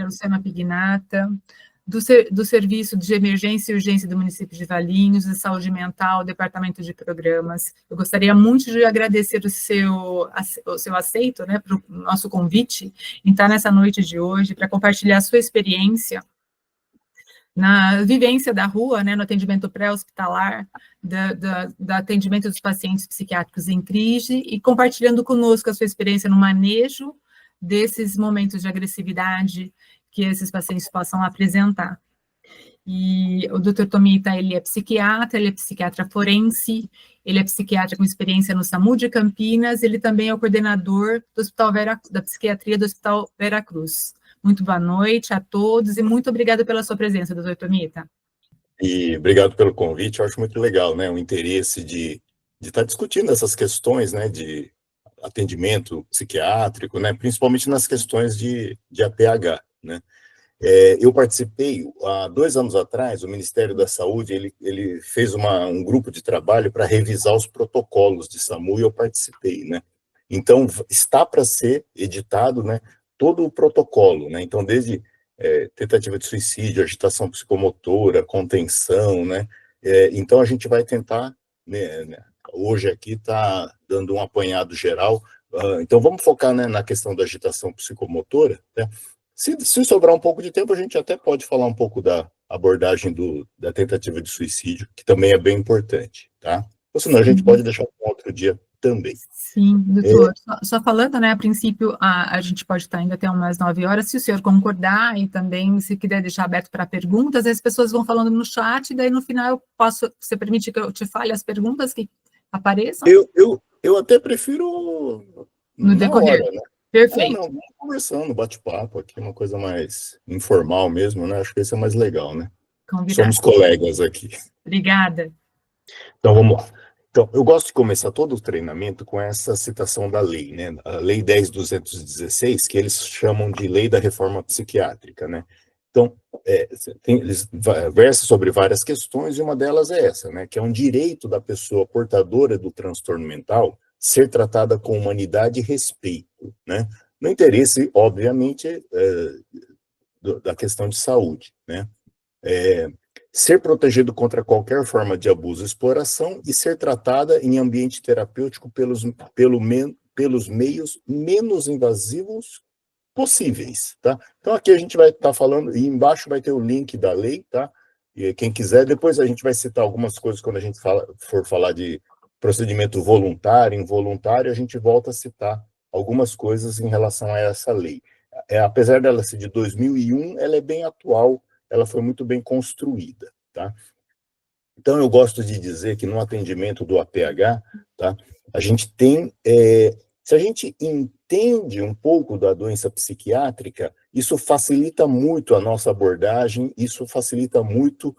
Luciana Pignata, do Serviço de Emergência e Urgência do município de Valinhos, de Saúde Mental, Departamento de Programas. Eu gostaria muito de agradecer o seu aceito, né, para o nosso convite, em estar nessa noite de hoje, para compartilhar a sua experiência na vivência da rua, né, no atendimento pré-hospitalar, do atendimento dos pacientes psiquiátricos em crise, e compartilhando conosco a sua experiência no manejo desses momentos de agressividade que esses pacientes possam apresentar. E o Dr. Tomita, ele é psiquiatra forense, ele é psiquiatra com experiência no SAMU de Campinas, ele também é o coordenador do Hospital da Psiquiatria do Hospital Vera Cruz. Muito boa noite a todos e muito obrigada pela sua presença, Dr. Tomita. E obrigado pelo convite, eu acho muito legal, né, o interesse de estar discutindo essas questões, né, de atendimento psiquiátrico, né, principalmente nas questões de APH, né. Eu participei, há 2 anos atrás, o Ministério da Saúde, ele fez um grupo de trabalho para revisar os protocolos de SAMU e eu participei, né. Então, está para ser editado, né, todo o protocolo, né, então desde tentativa de suicídio, agitação psicomotora, contenção, né, então a gente vai tentar, né, hoje aqui está dando um apanhado geral, então vamos focar, né, na questão da agitação psicomotora, né. Se sobrar um pouco de tempo, a gente até pode falar um pouco da abordagem da tentativa de suicídio, que também é bem importante, tá? Ou senão a gente pode deixar para um outro dia também. Sim, doutor. Só falando, né, a princípio, a gente pode estar ainda até umas 9 horas, se o senhor concordar, e também, se quiser deixar aberto para perguntas, as pessoas vão falando no chat, e daí no final você permite que eu te fale as perguntas que apareçam? Eu até prefiro no decorrer. hora, né? Perfeito. Não, vamos conversando, bate-papo aqui, uma coisa mais informal mesmo, né? Acho que isso é mais legal, né? Combinado. Somos colegas aqui. Obrigada. Então, vamos lá. Então, eu gosto de começar todo o treinamento com essa citação da lei, né? A Lei 10.216, que eles chamam de Lei da Reforma Psiquiátrica, né? Então, eles versa sobre várias questões, e uma delas é essa, né? Que é um direito da pessoa portadora do transtorno mental ser tratada com humanidade e respeito, né? No interesse, obviamente, da questão de saúde, né? Ser protegido contra qualquer forma de abuso e exploração e ser tratada em ambiente terapêutico pelos meios menos invasivos possíveis, tá? Então, aqui a gente vai estar falando, e embaixo vai ter o link da lei, tá? E quem quiser, depois a gente vai citar algumas coisas quando a gente for falar de procedimento voluntário, involuntário, a gente volta a citar algumas coisas em relação a essa lei. Apesar dela ser de 2001, ela é bem atual, ela foi muito bem construída, tá? Então, eu gosto de dizer que no atendimento do APH, tá, a gente tem, se a gente entende um pouco da doença psiquiátrica, isso facilita muito a nossa abordagem, isso facilita muito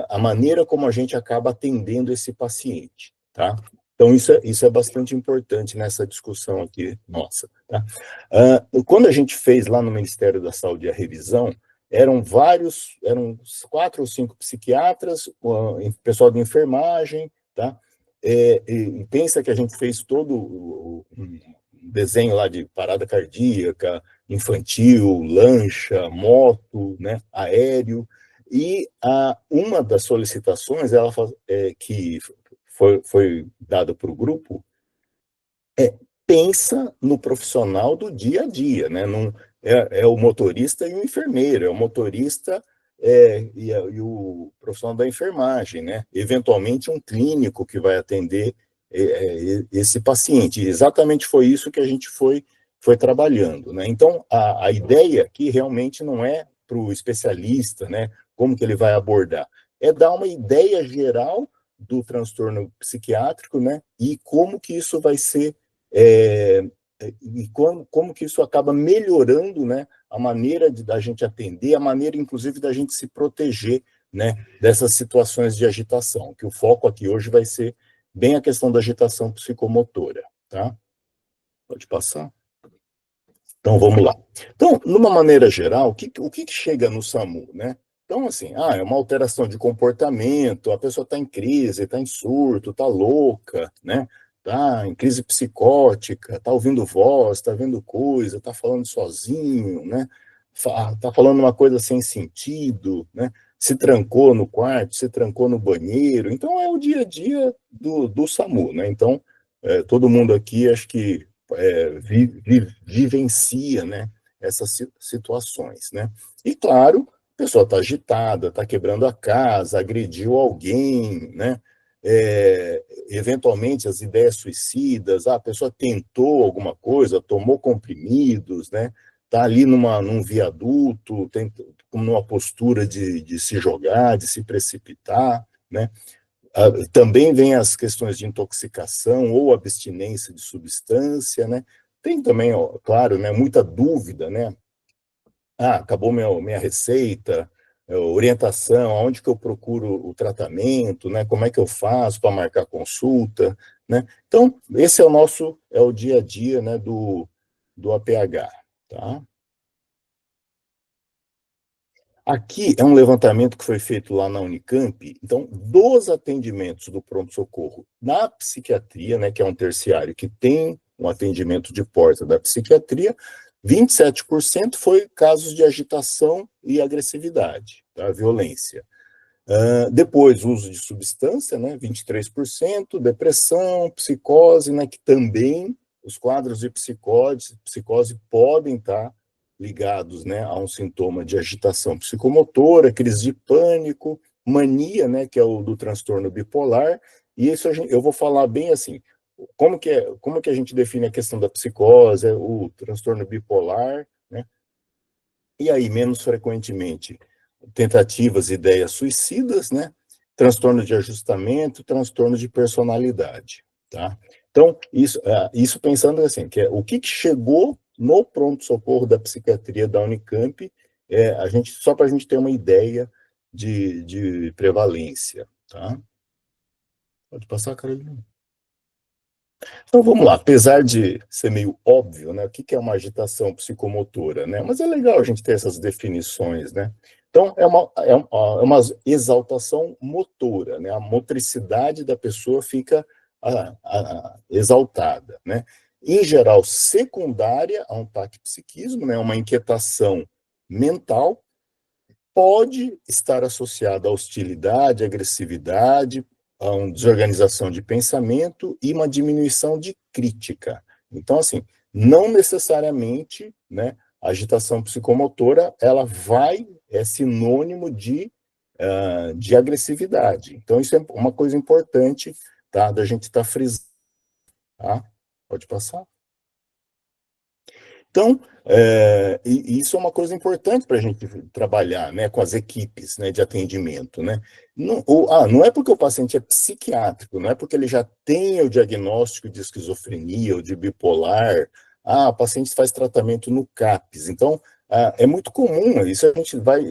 a maneira como a gente acaba atendendo esse paciente, tá? Então, isso é bastante importante nessa discussão aqui nossa, tá? Quando a gente fez lá no Ministério da Saúde a revisão, eram 4 ou 5 psiquiatras, pessoal de enfermagem, tá? E pensa que a gente fez todo um desenho lá de parada cardíaca, infantil, lancha, moto, né, aéreo, e uma das solicitações que foi dada para o grupo pensa no profissional do dia a dia, né? Não, é o motorista e o enfermeiro, é o motorista e o profissional da enfermagem, né? Eventualmente um clínico que vai atender esse paciente. Exatamente foi isso que a gente foi trabalhando, né? Então, a ideia aqui realmente não é para o especialista, né? Como que ele vai abordar? É dar uma ideia geral do transtorno psiquiátrico, né? E como que isso vai ser e como que isso acaba melhorando, né, a maneira da gente atender, a maneira, inclusive, da gente se proteger, né, dessas situações de agitação, que o foco aqui hoje vai ser bem a questão da agitação psicomotora, tá? Pode passar? Então, vamos lá. Então, numa maneira geral, o que chega no SAMU, né? Então, assim, é uma alteração de comportamento, a pessoa está em crise, está em surto, está louca, né? Está em crise psicótica, está ouvindo voz, está vendo coisa, está falando sozinho, né? tá falando uma coisa sem sentido, né? Se trancou no quarto, se trancou no banheiro. Então, é o dia a dia do SAMU, né? Então, todo mundo aqui, acho que vivencia, né, essas situações, né? E, claro, a pessoa está agitada, está quebrando a casa, agrediu alguém, né? Eventualmente, as ideias suicidas, a pessoa tentou alguma coisa, tomou comprimidos, né? Está ali num viaduto, numa postura de se jogar, de se precipitar, né? Também vem as questões de intoxicação ou abstinência de substância, né? Tem também, ó, claro, né, muita dúvida, né? Acabou minha receita, orientação, aonde que eu procuro o tratamento, né? Como é que eu faço para marcar consulta, né? Então, esse é o dia a dia, né, do APH, tá? Aqui é um levantamento que foi feito lá na Unicamp, então, dos atendimentos do pronto-socorro na psiquiatria, né, que é um terciário que tem um atendimento de porta da psiquiatria, 27% foi casos de agitação e agressividade, tá, violência. Depois, uso de substância, né, 23%, depressão, psicose, né, que também os quadros de psicose podem estar ligados, né, a um sintoma de agitação psicomotora, crise de pânico, mania, né, que é o do transtorno bipolar, e isso eu vou falar bem assim, como que a gente define a questão da psicose, o transtorno bipolar, né, e aí, menos frequentemente, tentativas e ideias suicidas, né? Transtorno de ajustamento, transtorno de personalidade, tá? Então, isso pensando assim, que o que chegou no pronto-socorro da psiquiatria da Unicamp, só para a gente ter uma ideia de prevalência, tá? Pode passar, Carolina. Então vamos lá, apesar de ser meio óbvio, né, o que é uma agitação psicomotora, né, mas é legal a gente ter essas definições, né. Então é uma exaltação motora, né, a motricidade da pessoa fica exaltada, né. Em geral, secundária a um taquipsiquismo, né, uma inquietação mental, pode estar associada à hostilidade, agressividade, a uma desorganização de pensamento e uma diminuição de crítica. Então, assim, não necessariamente, né, a agitação psicomotora, ela é sinônimo de agressividade. Então, isso é uma coisa importante, tá, da gente estar frisando, tá? Pode passar. Então, e isso é uma coisa importante para a gente trabalhar, né, com as equipes, né, de atendimento, né? Não é porque o paciente é psiquiátrico, não é porque ele já tem o diagnóstico de esquizofrenia ou de bipolar, o paciente faz tratamento no CAPS. Então, é muito comum, isso a gente vai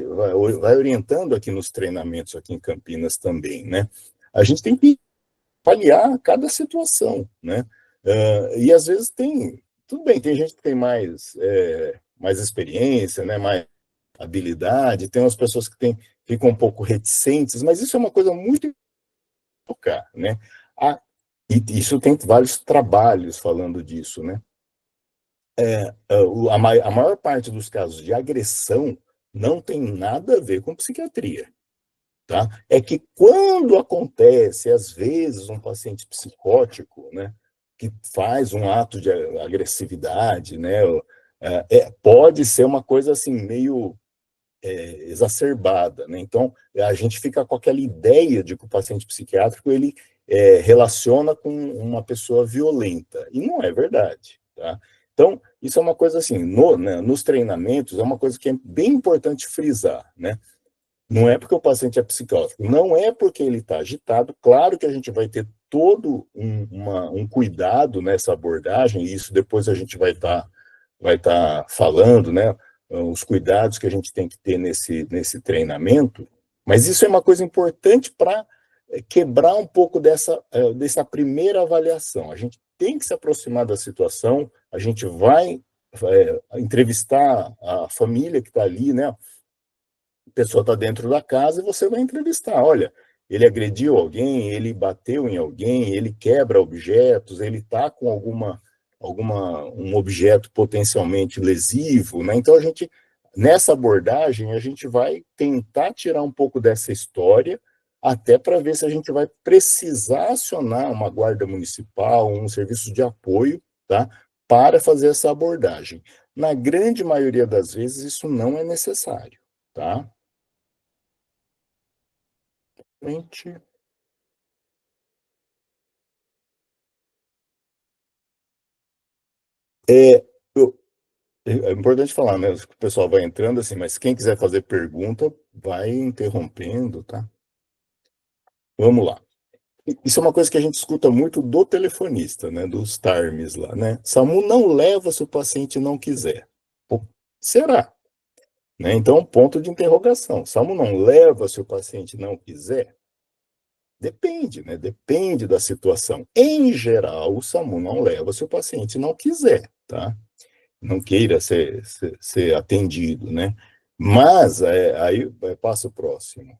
orientando aqui nos treinamentos aqui em Campinas também, né? A gente tem que avaliar cada situação, né? E às vezes tudo bem, tem gente que tem mais experiência, né, mais habilidade, tem umas pessoas que ficam um pouco reticentes, mas isso é uma coisa muito importante, né? E isso tem vários trabalhos falando disso, né? A maior parte dos casos de agressão não tem nada a ver com psiquiatria. Tá? É que quando acontece, às vezes, um paciente psicótico, né, que faz um ato de agressividade, né, pode ser uma coisa assim, meio exacerbada, né? Então, a gente fica com aquela ideia de que o paciente psiquiátrico ele relaciona com uma pessoa violenta, e não é verdade, tá? Então, isso é uma coisa assim, né, nos treinamentos, é uma coisa que é bem importante frisar, né? Não é porque o paciente é psicótico, não é porque ele está agitado. Claro que a gente vai ter todo um cuidado nessa abordagem, e isso depois a gente vai tá falando, né? Os cuidados que a gente tem que ter nesse treinamento, mas isso é uma coisa importante para quebrar um pouco dessa primeira avaliação. A gente tem que se aproximar da situação, a gente vai entrevistar a família que está ali, né? A pessoa está dentro da casa e você vai entrevistar. Olha, ele agrediu alguém, ele bateu em alguém, ele quebra objetos, ele está com um objeto potencialmente lesivo, né? Então nessa abordagem, a gente vai tentar tirar um pouco dessa história, até para ver se a gente vai precisar acionar uma guarda municipal, um serviço de apoio, tá? Para fazer essa abordagem. Na grande maioria das vezes, isso não é necessário, tá? Gente, é, é importante falar, né? Que o pessoal vai entrando assim, mas quem quiser fazer pergunta, vai interrompendo, tá? Vamos lá. Isso é uma coisa que a gente escuta muito do telefonista, né? Dos TARMs lá, né? SAMU não leva se o paciente não quiser. Pô, será? Né? Então, ponto de interrogação. SAMU não leva se o paciente não quiser? Depende, né? Depende da situação. Em geral, o SAMU não leva se o paciente não quiser, tá? Não queira ser atendido, né? Mas, aí passa o próximo.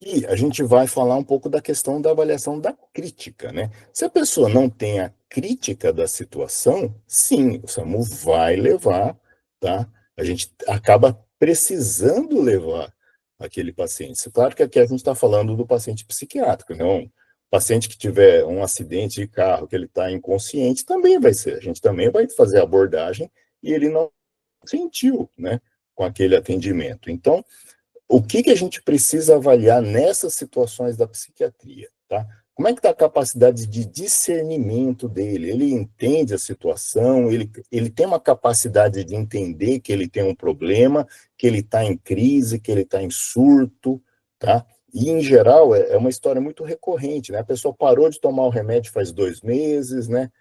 E a gente vai falar um pouco da questão da avaliação da crítica, né? Se a pessoa não tem a crítica da situação, sim, o SAMU vai levar, tá? A gente acaba precisando levar aquele paciente. Claro que aqui a gente está falando do paciente psiquiátrico, não? Paciente que tiver um acidente de carro, que ele está inconsciente, também vai ser. A gente também vai fazer a abordagem e ele não sentiu, né, com aquele atendimento. Então, o que a gente precisa avaliar nessas situações da psiquiatria, tá? Como é que está a capacidade de discernimento dele? Ele entende a situação, ele tem uma capacidade de entender que ele tem um problema, que ele está em crise, que ele está em surto, tá? E, em geral, é uma história muito recorrente, né? A pessoa parou de tomar o remédio faz 2 meses, né?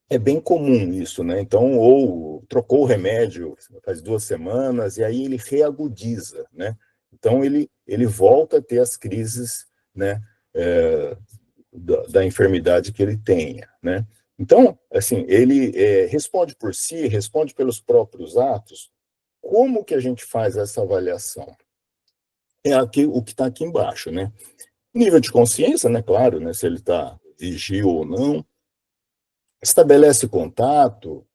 É bem comum isso, né? Então, ou trocou o remédio faz 2 semanas, e aí ele reagudiza, né? Então, ele volta a ter as crises, né? Da enfermidade que ele tenha, né? Então, assim, ele responde por si, responde pelos próprios atos. Como que a gente faz essa avaliação? É aqui, o que está aqui embaixo, né? Nível de consciência, né? Claro, né? Se ele está vigio ou não. Estabelece contato,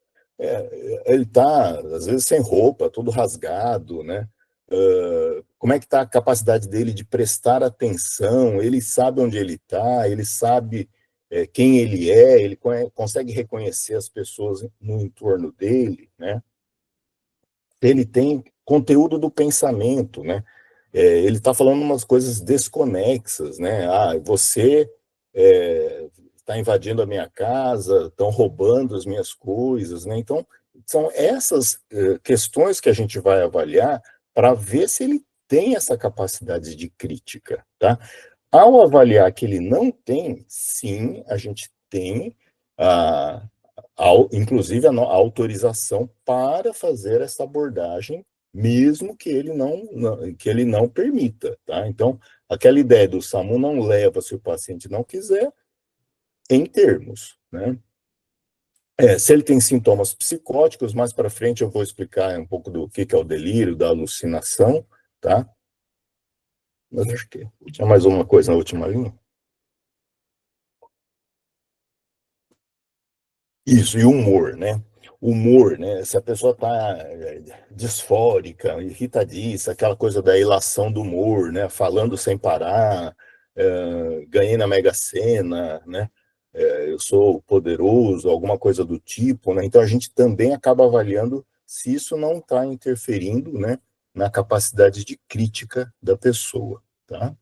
ele está, às vezes, sem roupa, todo rasgado, né? Como é que está a capacidade dele de prestar atenção? Ele sabe onde ele está, ele sabe quem ele é, ele consegue reconhecer as pessoas no entorno dele, né? Ele tem conteúdo do pensamento, né? Ele está falando umas coisas desconexas, né? Ah, você está invadindo a minha casa, estão roubando as minhas coisas, né? Então, são essas questões que a gente vai avaliar para ver se ele tem essa capacidade de crítica, tá? Ao avaliar que ele não tem, sim, a gente tem a, inclusive a autorização para fazer essa abordagem, mesmo que ele não permita, tá? Então, aquela ideia do SAMU não leva se o paciente não quiser, em termos, né? Se ele tem sintomas psicóticos, mais para frente eu vou explicar um pouco do que é o delírio, da alucinação, tá? Mas acho que tinha mais uma coisa na última linha. Isso, e humor, né? Humor, né? Se a pessoa está disfórica, irritadiça, aquela coisa da ilação do humor, né? Falando sem parar, ganhei na Mega Sena, né? Eu sou poderoso, alguma coisa do tipo, né? Então a gente também acaba avaliando se isso não está interferindo, né, na capacidade de crítica da pessoa, tá?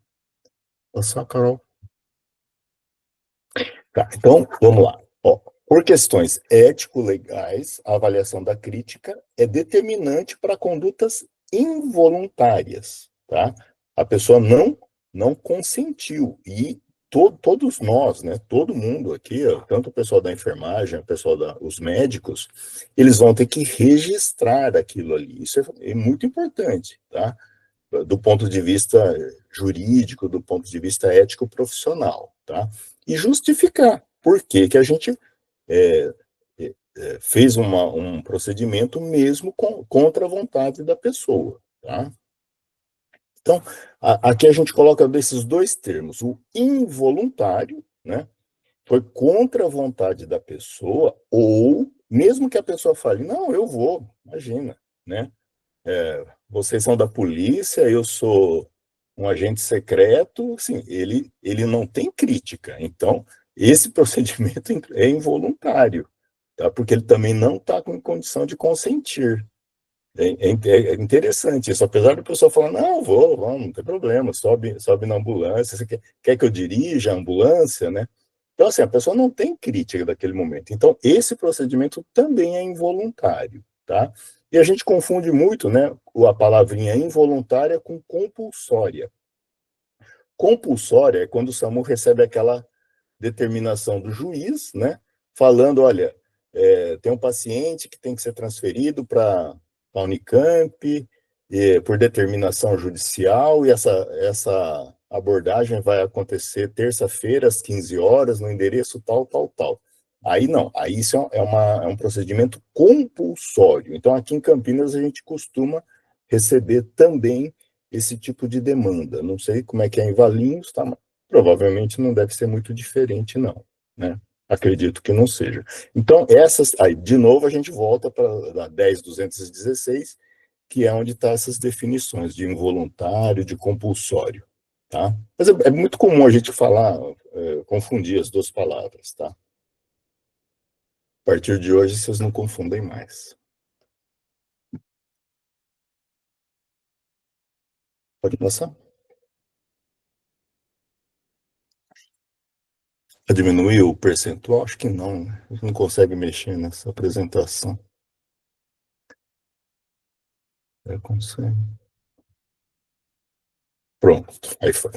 Passar, Carol. Tá, então, vamos lá. Ó, por questões ético-legais, a avaliação da crítica é determinante para condutas involuntárias, tá? A pessoa não consentiu e todos nós, né, todo mundo aqui, ó, tanto o pessoal da enfermagem, o pessoal os médicos, eles vão ter que registrar aquilo ali. Isso é muito importante, tá? Do ponto de vista jurídico, do ponto de vista ético profissional, tá? E justificar por que que a gente é, fez um procedimento mesmo contra a vontade da pessoa, tá? Então, aqui a gente coloca desses dois termos, o involuntário, né? foi contra a vontade da pessoa, ou mesmo que a pessoa fale, não, eu vou, imagina, né? Vocês são da polícia, eu sou um agente secreto, assim, ele não tem crítica. Então, esse procedimento é involuntário, tá? Porque ele também não está com condição de consentir. É interessante isso, apesar da pessoa falar, não, vamos, não tem problema, sobe na ambulância, você quer que eu dirija a ambulância, né? Então, assim, a pessoa não tem crítica daquele momento. Então, esse procedimento também é involuntário, tá? E a gente confunde muito, né, a palavrinha involuntária com compulsória. Compulsória é quando o SAMU recebe aquela determinação do juiz, né, falando, olha, tem um paciente que tem que ser transferido para a Unicamp por determinação judicial, e essa abordagem vai acontecer terça-feira, às 15 horas, no endereço tal, tal, tal. Aí não, aí isso é um procedimento compulsório. Então, aqui em Campinas, a gente costuma receber também esse tipo de demanda. Não sei como é que é em Valinhos, tá? Provavelmente não deve ser muito diferente, não, né? Acredito que não seja. Então, aí, de novo, a gente volta para a 10.216, que é onde estão essas definições de involuntário, de compulsório, tá? Mas é muito comum a gente falar, confundir as duas palavras, tá? A partir de hoje, vocês não confundem mais. Pode passar? Diminuir o percentual? Acho que não, né? A gente não consegue mexer nessa apresentação. Consegue. Pronto, aí foi.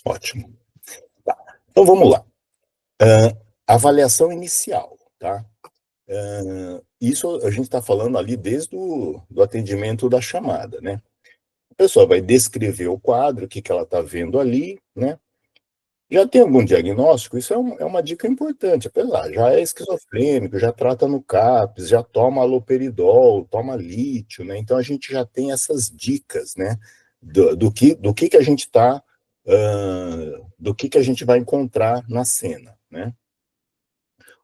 Ótimo. Tá. Então vamos lá. Avaliação inicial, tá? Isso a gente está falando ali desde do atendimento da chamada, né? A pessoa vai descrever o quadro, o que ela está vendo ali, né? Já tem algum diagnóstico? Isso é uma dica importante, apesar, já é esquizofrênico, já trata no CAPS, já toma aloperidol, toma lítio, né? Então a gente já tem essas dicas, né? Do que a gente está, do que a gente vai encontrar na cena, né?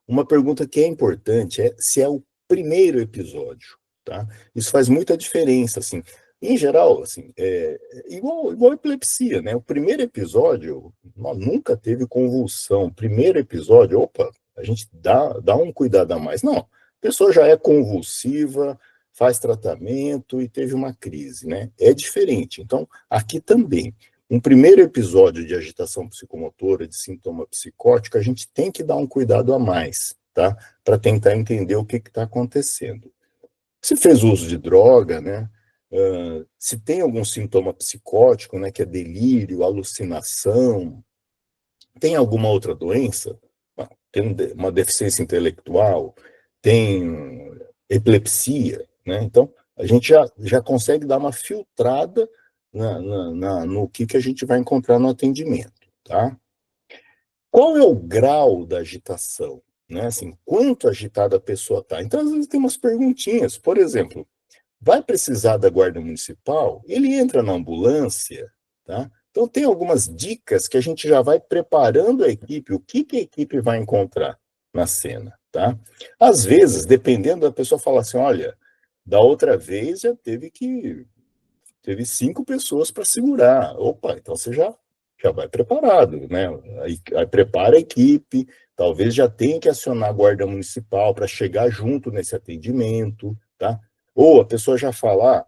Uma pergunta que é importante é se é o primeiro episódio, tá? Isso faz muita diferença, assim. Em geral, assim, igual epilepsia, né? O primeiro episódio, nunca teve convulsão. Primeiro episódio, opa, a gente dá um cuidado a mais. Não, a pessoa já é convulsiva, faz tratamento e teve uma crise, né? É diferente. Então, aqui também, um primeiro episódio de agitação psicomotora, de sintoma psicótico, a gente tem que dar um cuidado a mais, tá? Para tentar entender o que está acontecendo. Se fez uso de droga, né? Se tem algum sintoma psicótico, né? Que é delírio, alucinação, tem alguma outra doença? Tem uma deficiência intelectual, tem epilepsia, né? Então, a gente já consegue dar uma filtrada no que a gente vai encontrar no atendimento, tá? Qual é o grau da agitação? Né? Assim, quanto agitada a pessoa está? Então, às vezes tem umas perguntinhas. Por exemplo, vai precisar da guarda municipal? Ele entra na ambulância, tá? Então, tem algumas dicas que a gente já vai preparando a equipe, o que a equipe vai encontrar na cena, tá? Às vezes, dependendo da pessoa, fala assim, olha, da outra vez já teve 5 pessoas para segurar. Opa, então você já vai preparado, né? Aí prepara a equipe, talvez já tenha que acionar a guarda municipal para chegar junto nesse atendimento, tá? Ou a pessoa já fala,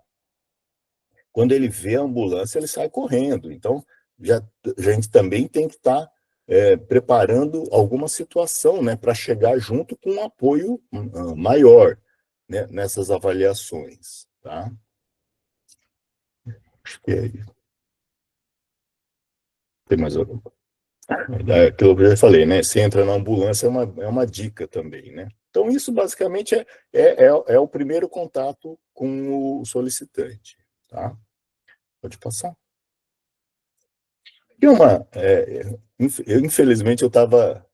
quando ele vê a ambulância, ele sai correndo. Então, a gente também tem que estar preparando alguma situação, né, para chegar junto com um apoio maior, né, nessas avaliações, tá? Acho que é isso. Tem mais alguma? Aquilo que eu já falei, né? Se entra na ambulância é uma dica também, né? Então, isso basicamente é o primeiro contato com o solicitante, tá? Pode passar. E infelizmente, eu estava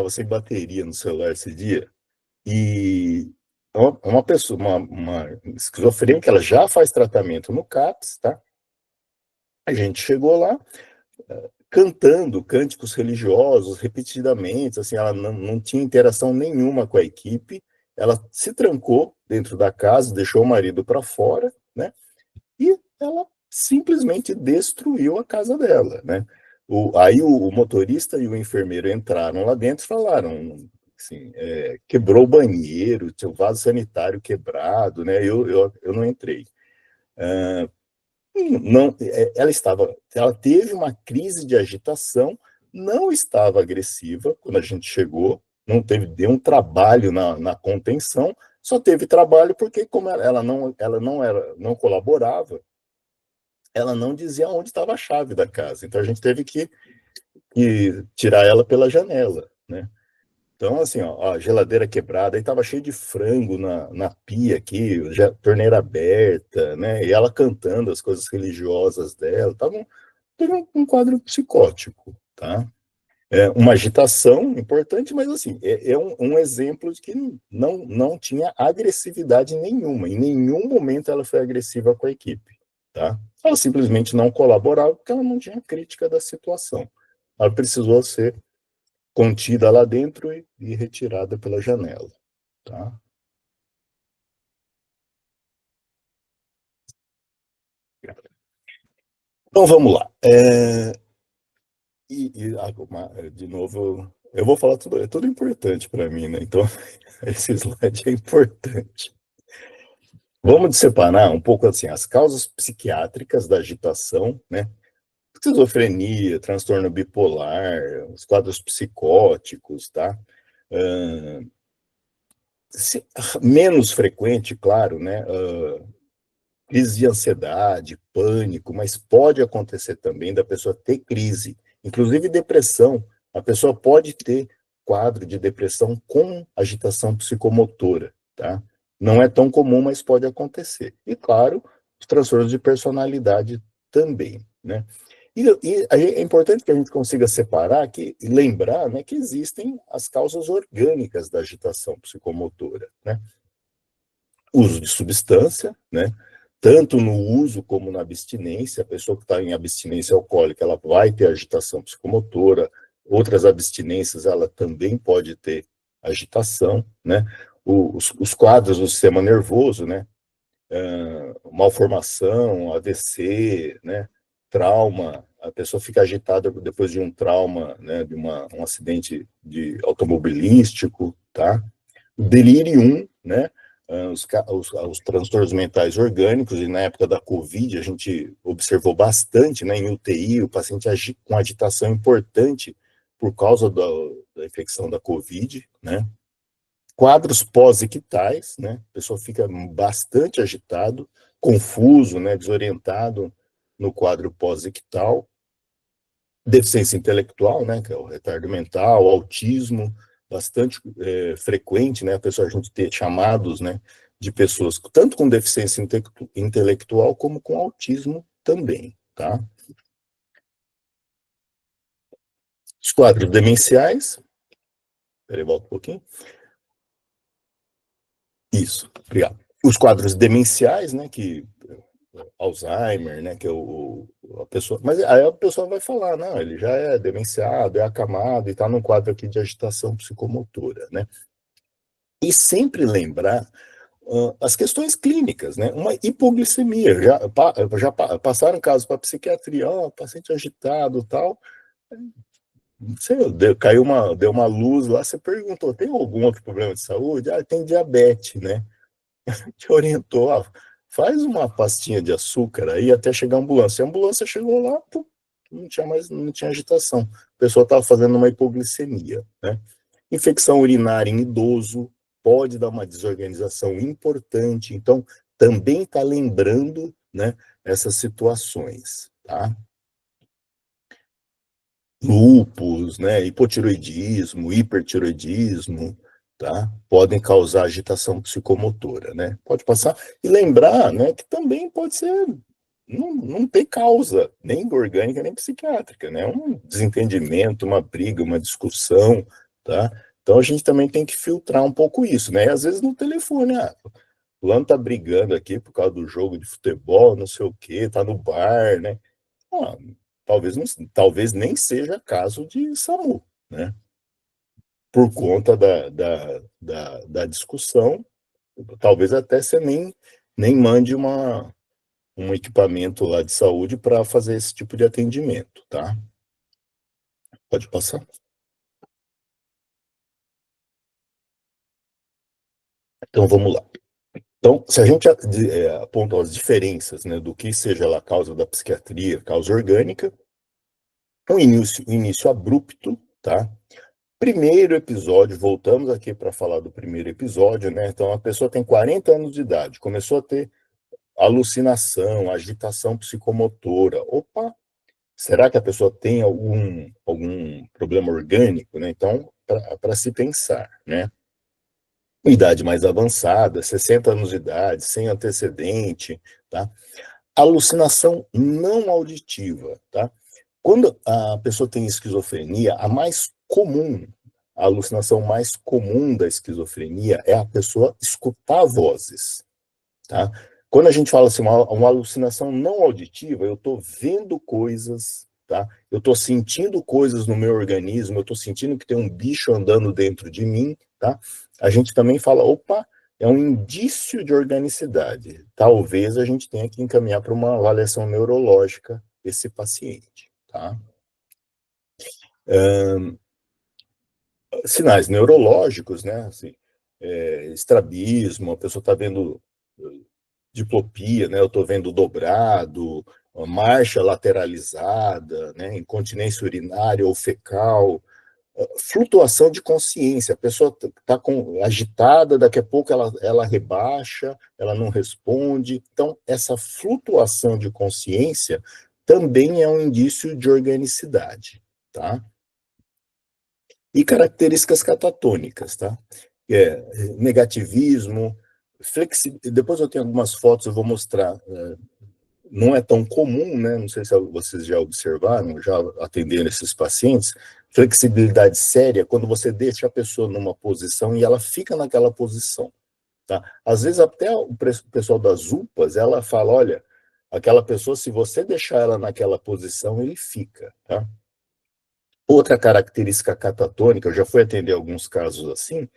sem bateria no celular esse dia, e uma pessoa, uma esquizofrênica, ela já faz tratamento no CAPS, tá? A gente chegou lá, cantando cânticos religiosos repetidamente, assim, ela não tinha interação nenhuma com a equipe, ela se trancou dentro da casa, deixou o marido para fora, né? E ela simplesmente destruiu a casa dela, né? Aí o motorista e o enfermeiro entraram lá dentro e falaram, assim, quebrou o banheiro, tinha o vaso sanitário quebrado, né? Eu não entrei. Não, ela teve uma crise de agitação, não estava agressiva quando a gente chegou, não teve, deu um trabalho na contenção, só teve trabalho porque como não colaborava, ela não dizia onde estava a chave da casa, então a gente teve que tirar ela pela janela, né? Então, assim, ó, a geladeira quebrada, aí tava cheio de frango na pia aqui, torneira aberta, né? E ela cantando as coisas religiosas dela, teve um quadro psicótico, tá? Uma agitação importante, mas assim, é um exemplo de que não tinha agressividade nenhuma, em nenhum momento ela foi agressiva com a equipe, tá? Ela simplesmente não colaborava porque ela não tinha crítica da situação. Ela precisou ser contida lá dentro e retirada pela janela, tá? Então vamos lá. De novo, eu vou falar tudo, é tudo importante para mim, né? Então, esse slide é importante. Vamos separar um pouco assim as causas psiquiátricas da agitação, né? Esquizofrenia, transtorno bipolar, os quadros psicóticos, tá? Uh, menos frequente, claro, né? Crise de ansiedade, pânico, mas pode acontecer também da pessoa ter crise, inclusive depressão. A pessoa pode ter quadro de depressão com agitação psicomotora, tá? Não é tão comum, mas pode acontecer. E, claro, os transtornos de personalidade também, né? E é importante que a gente consiga separar e lembrar, né, que existem as causas orgânicas da agitação psicomotora, né? Uso de substância, né? Tanto no uso como na abstinência, a pessoa que está em abstinência alcoólica, ela vai ter agitação psicomotora, outras abstinências, ela também pode ter agitação, né? Os quadros do sistema nervoso, né? Malformação, AVC, né? Trauma, a pessoa fica agitada depois de um trauma, né? De um acidente automobilístico, tá? Delirium, né? Os transtornos mentais orgânicos, e na época da Covid a gente observou bastante, né, em UTI, o paciente com agitação importante por causa da infecção da Covid, né? Quadros pós-ictais, né? A pessoa fica bastante agitado, confuso, né, desorientado no quadro pós-ictal. Deficiência intelectual, né, que é o retardo mental, autismo, bastante frequente, né, a gente ter chamados, né, de pessoas tanto com deficiência intelectual como com autismo também, tá? Os quadros demenciais, peraí, volta um pouquinho. Isso, obrigado. Os quadros demenciais, né, que Alzheimer, né, que é a pessoa, mas aí a pessoa vai falar, não, ele já é demenciado, é acamado e está num quadro aqui de agitação psicomotora, né? E sempre lembrar as questões clínicas, né? Uma hipoglicemia, já passaram casos para psiquiatria, paciente agitado, tal, sei, deu uma luz lá, você perguntou, tem algum outro problema de saúde? Tem diabetes, né? Te orientou, faz uma pastinha de açúcar aí até chegar a ambulância. A ambulância chegou lá, pô, não tinha agitação. A pessoa estava fazendo uma hipoglicemia, né? Infecção urinária em idoso pode dar uma desorganização importante, então também está lembrando, né, essas situações, tá? Lúpus, né, hipotiroidismo, hipertiroidismo, tá? Podem causar agitação psicomotora, né? Pode passar. E lembrar, né, que também pode ser, não tem causa, nem orgânica, nem psiquiátrica, né? Um desentendimento, uma briga, uma discussão, tá? Então a gente também tem que filtrar um pouco isso, né? E às vezes no telefone, o fulano tá brigando aqui por causa do jogo de futebol, não sei o quê, tá no bar, né? talvez nem seja caso de SAMU, né? Por conta da discussão, talvez até você nem mande um equipamento lá de saúde para fazer esse tipo de atendimento, tá? Pode passar. Então, vamos lá. Então, se a gente aponta as diferenças, né, do que seja lá a causa da psiquiatria, causa orgânica, início abrupto, tá? Primeiro episódio, voltamos aqui para falar do primeiro episódio, né? Então, a pessoa tem 40 anos de idade, começou a ter alucinação, agitação psicomotora. Opa, será que a pessoa tem algum problema orgânico, né? Então, para se pensar, né? Idade mais avançada, 60 anos de idade, sem antecedente, tá? Alucinação não auditiva, tá? Quando a pessoa tem esquizofrenia, a alucinação mais comum da esquizofrenia é a pessoa escutar vozes, tá? Quando a gente fala assim, uma alucinação não auditiva, eu estou vendo coisas, tá? Eu estou sentindo coisas no meu organismo, eu estou sentindo que tem um bicho andando dentro de mim, tá? A gente também fala, opa, é um indício de organicidade. Talvez a gente tenha que encaminhar para uma avaliação neurológica esse paciente, tá? Sinais neurológicos, né? Assim, estrabismo, a pessoa está vendo diplopia, né? Eu estou vendo dobrado, marcha lateralizada, né? Incontinência urinária ou fecal, flutuação de consciência. A pessoa está agitada, daqui a pouco ela rebaixa, ela não responde. Então, essa flutuação de consciência também é um indício de organicidade, tá? E características catatônicas, tá? Negativismo, depois eu tenho algumas fotos, eu vou mostrar. Não é tão comum, né? Não sei se vocês já observaram, já atenderam esses pacientes. Flexibilidade séria, quando você deixa a pessoa numa posição e ela fica naquela posição, tá? Às vezes até o pessoal das UPAs, ela fala, olha, aquela pessoa, se você deixar ela naquela posição, ele fica, tá? Outra característica catatônica, eu já fui atender alguns casos assim,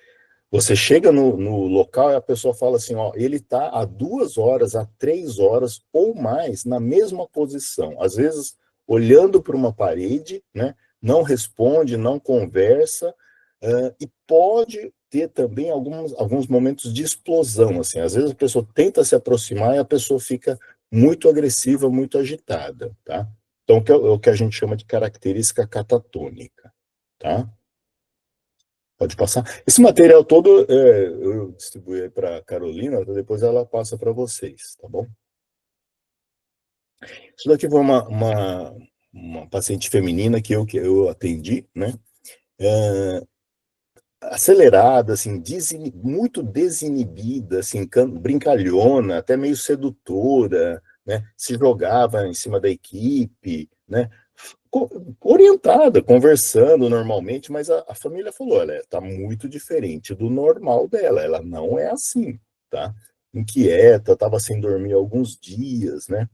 você chega no local e a pessoa fala assim, ó, ele está há 2 horas, há 3 horas ou mais na mesma posição. Às vezes, olhando para uma parede, né, não responde, não conversa, e pode ter também alguns momentos de explosão. Assim, às vezes a pessoa tenta se aproximar e a pessoa fica muito agressiva, muito agitada. Tá? Então, é o que a gente chama de característica catatônica. Tá? Pode passar. Esse material todo eu distribuí para a Carolina, depois ela passa para vocês, tá bom? Isso daqui foi uma paciente feminina que eu atendi, né? Acelerada, assim, muito desinibida, assim, brincalhona, até meio sedutora, né? Se jogava em cima da equipe, né? Orientada, conversando normalmente, mas a família falou, olha, está muito diferente do normal dela, ela não é assim, tá? Inquieta, estava sem dormir alguns dias, né?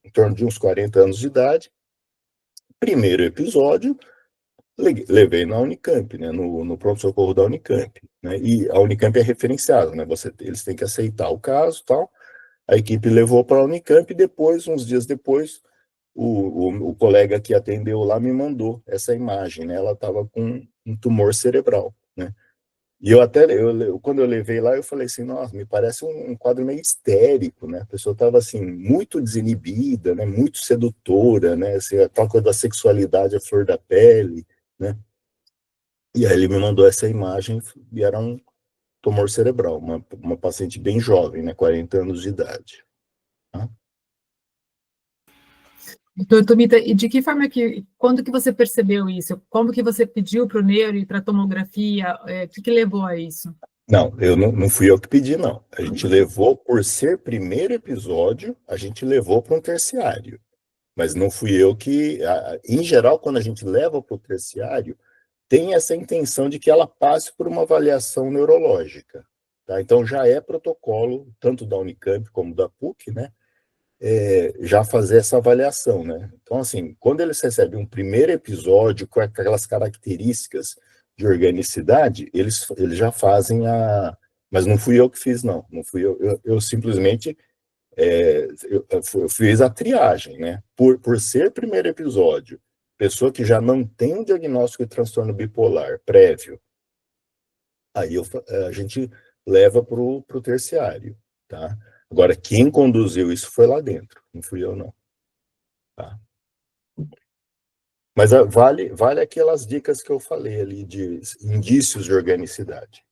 Em torno de uns 40 anos de idade. Primeiro episódio, levei na Unicamp, né? No pronto-socorro da Unicamp, né? E a Unicamp é referenciada, né? Eles têm que aceitar o caso, tal. A equipe levou para a Unicamp e depois, uns dias depois, o colega que atendeu lá me mandou essa imagem, né? Ela estava com um tumor cerebral, né? E quando eu levei lá, eu falei assim, nossa, me parece um quadro meio histérico, né? A pessoa estava, assim, muito desinibida, né? Muito sedutora, né? Assim, aquela coisa da sexualidade à flor da pele, né? E aí ele me mandou essa imagem e era um tumor cerebral, uma paciente bem jovem, né? 40 anos de idade. Tá? Doutor Tomita, e de que forma quando que você percebeu isso? Como que você pediu para o neuro e para a tomografia? O que levou a isso? Não, eu não fui eu que pedi, não. A gente levou, por ser primeiro episódio, a gente levou para um terciário. Mas não fui eu que. Em geral, quando a gente leva para o terciário, tem essa intenção de que ela passe por uma avaliação neurológica. Tá? Então já é protocolo, tanto da Unicamp como da PUC, né? já fazer essa avaliação, né? Então, assim, quando eles recebem um primeiro episódio com aquelas características de organicidade, eles já fazem a... Mas não fui eu que fiz, não. Não fui eu. Eu simplesmente eu fiz a triagem, né? Por ser primeiro episódio, pessoa que já não tem um diagnóstico de transtorno bipolar prévio, aí a gente leva para o terciário, tá? Agora, quem conduziu isso foi lá dentro, não fui eu, não. Tá? Mas vale aquelas dicas que eu falei ali de indícios de organicidade.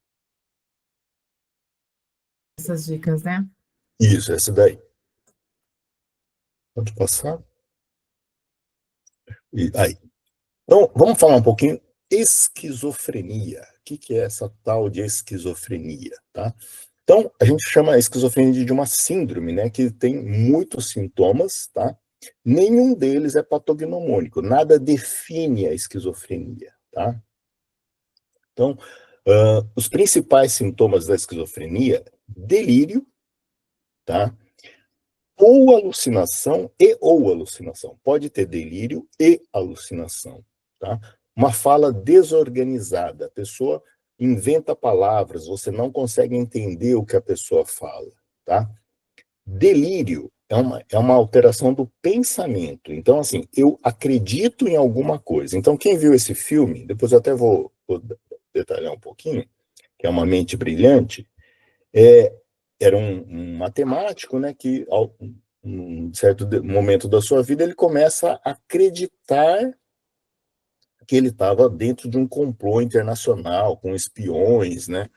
Essas dicas, né? Isso, essa daí. Pode passar? Aí. Então, vamos falar um pouquinho esquizofrenia. O que é essa tal de esquizofrenia, tá? Então, a gente chama a esquizofrenia de uma síndrome, né, que tem muitos sintomas, tá? Nenhum deles é patognomônico, nada define a esquizofrenia, tá? Então, os principais sintomas da esquizofrenia, delírio, tá? Ou alucinação. Pode ter delírio e alucinação, tá? Uma fala desorganizada, a pessoa inventa palavras, você não consegue entender o que a pessoa fala, tá? Delírio é uma alteração do pensamento. Então, assim, eu acredito em alguma coisa. Então, quem viu esse filme, depois eu até vou detalhar um pouquinho, que é Uma Mente Brilhante, era um matemático, né, que um certo momento da sua vida ele começa a acreditar que ele estava dentro de um complô internacional com espiões, né?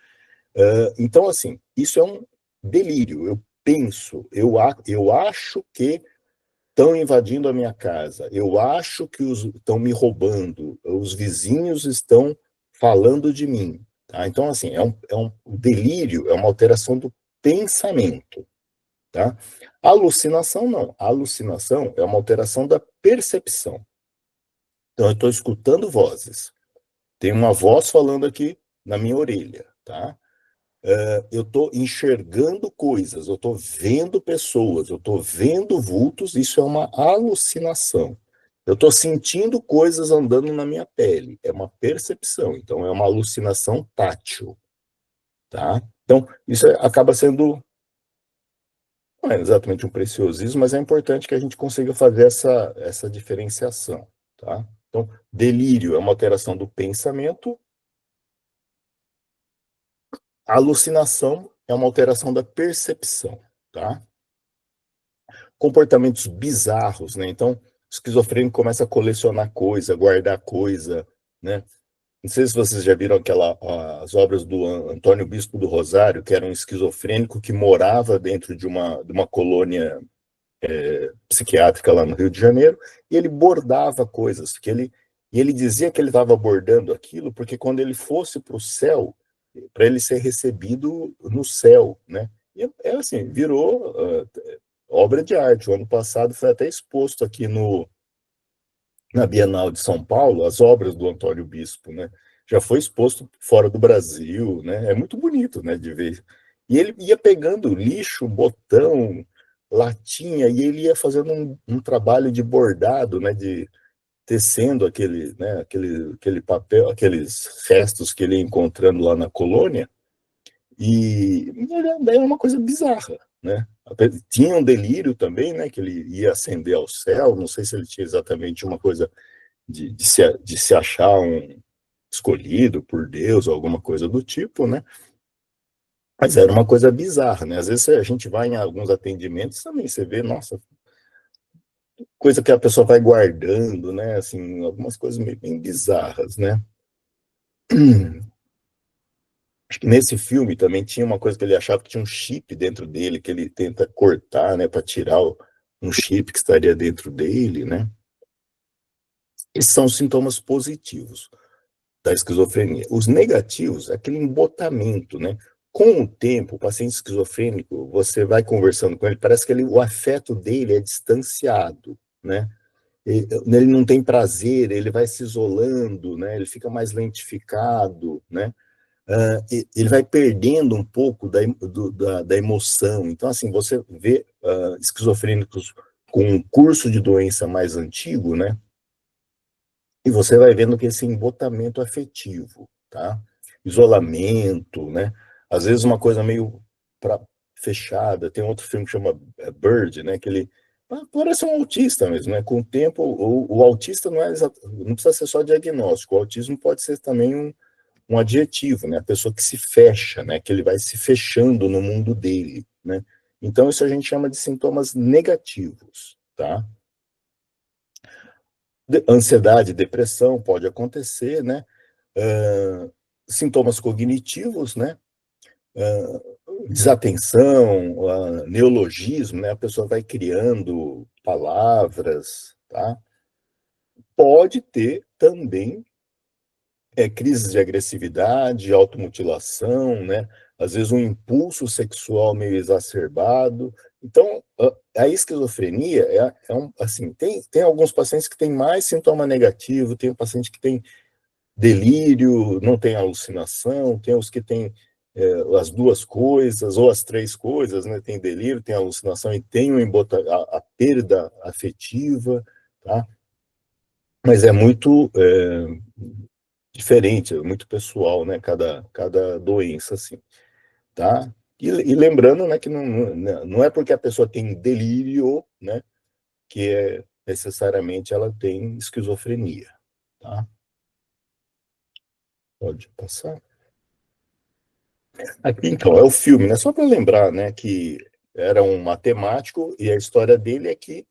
Então, assim, isso é um delírio. Eu penso, eu acho que estão invadindo a minha casa, eu acho que estão me roubando, os vizinhos estão falando de mim. Tá? Então, assim, o delírio é uma alteração do pensamento. Tá? Alucinação, não. A alucinação é uma alteração da percepção. Então, eu estou escutando vozes. Tem uma voz falando aqui na minha orelha. Tá? Eu estou enxergando coisas, eu estou vendo pessoas, eu estou vendo vultos, isso é uma alucinação. Eu estou sentindo coisas andando na minha pele, é uma percepção, então é uma alucinação tátil, tá? Então, isso acaba sendo, não é exatamente um preciosismo, mas é importante que a gente consiga fazer essa diferenciação, tá? Então, delírio é uma alteração do pensamento, alucinação é uma alteração da percepção, tá? Comportamentos bizarros, né? Então, o esquizofrênico começa a colecionar coisa, guardar coisa, né? Não sei se vocês já viram as obras do Antônio Bispo do Rosário, que era um esquizofrênico que morava dentro de uma colônia psiquiátrica lá no Rio de Janeiro, e ele bordava coisas, e ele dizia que ele estava bordando aquilo porque quando ele fosse para o céu, para ele ser recebido no céu, né? E assim, virou obra de arte. O ano passado foi até exposto aqui na Bienal de São Paulo, as obras do Antônio Bispo, né? Já foi exposto fora do Brasil, né? É muito bonito, né, de ver. E ele ia pegando lixo, botão, latinha, e ele ia fazendo um trabalho de bordado, né, de tecendo aquele papel, aqueles restos que ele ia encontrando lá na colônia, e daí é uma coisa bizarra, né? Tinha um delírio também, né? Que ele ia ascender ao céu. Não sei se ele tinha exatamente uma coisa de se achar um escolhido por Deus, ou alguma coisa do tipo, né? Mas era uma coisa bizarra, né? Às vezes a gente vai em alguns atendimentos também, você vê, nossa, coisa que a pessoa vai guardando, né? Assim, algumas coisas meio bem bizarras, né? Acho que nesse filme também tinha uma coisa que ele achava que tinha um chip dentro dele, que ele tenta cortar, né, para tirar um chip que estaria dentro dele, né? Esses são os sintomas positivos da esquizofrenia. Os negativos, é aquele embotamento, né? Com o tempo, o paciente esquizofrênico, você vai conversando com ele, parece que o afeto dele é distanciado, né? Ele não tem prazer, ele vai se isolando, né? Ele fica mais lentificado, né? ele vai perdendo um pouco da emoção. Então, assim, você vê esquizofrênicos com um curso de doença mais antigo, né? E você vai vendo que esse embotamento afetivo, tá? Isolamento, né? Às vezes uma coisa meio fechada. Tem outro filme que chama Bird, né? Que ele parece um autista mesmo, né? Com o tempo, o autista não precisa ser só diagnóstico. O autismo pode ser também um adjetivo, né? A pessoa que se fecha, né? Que ele vai se fechando no mundo dele, né? Então isso a gente chama de sintomas negativos, tá? Ansiedade, depressão pode acontecer, né? Sintomas cognitivos, né? Desatenção, neologismo, né? A pessoa vai criando palavras, tá? Pode ter também crises de agressividade, automutilação, né? Às vezes um impulso sexual meio exacerbado. Então, a esquizofrenia assim, tem alguns pacientes que têm mais sintoma negativo, tem um paciente que tem delírio, não tem alucinação, tem os que têm as duas coisas, ou as três coisas, né? Tem delírio, tem alucinação e tem a perda afetiva, tá? Mas é muito diferente, é muito pessoal, né? Cada doença, assim, tá? E lembrando, né, que não é porque a pessoa tem delírio, né, que necessariamente ela tem esquizofrenia, tá? Pode passar. Aqui, então, é o filme, né? Só para lembrar, né, que era um matemático e a história dele é que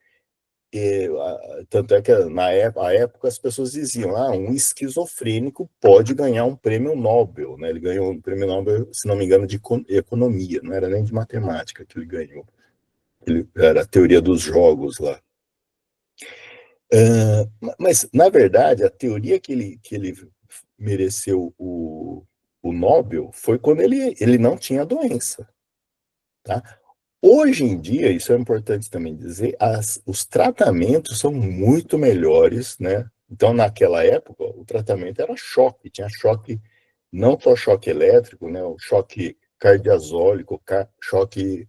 tanto é que a época as pessoas diziam, um esquizofrênico pode ganhar um prêmio Nobel, né? Ele ganhou um prêmio Nobel, se não me engano, de economia, não era nem de matemática que ele ganhou. Era a teoria dos jogos lá. Mas, na verdade, a teoria que ele mereceu o Nobel foi quando ele não tinha doença, tá? Hoje em dia, isso é importante também dizer, os tratamentos são muito melhores, né? Então, naquela época, o tratamento era choque, tinha choque, não só choque elétrico, né? O choque cardiazólico, choque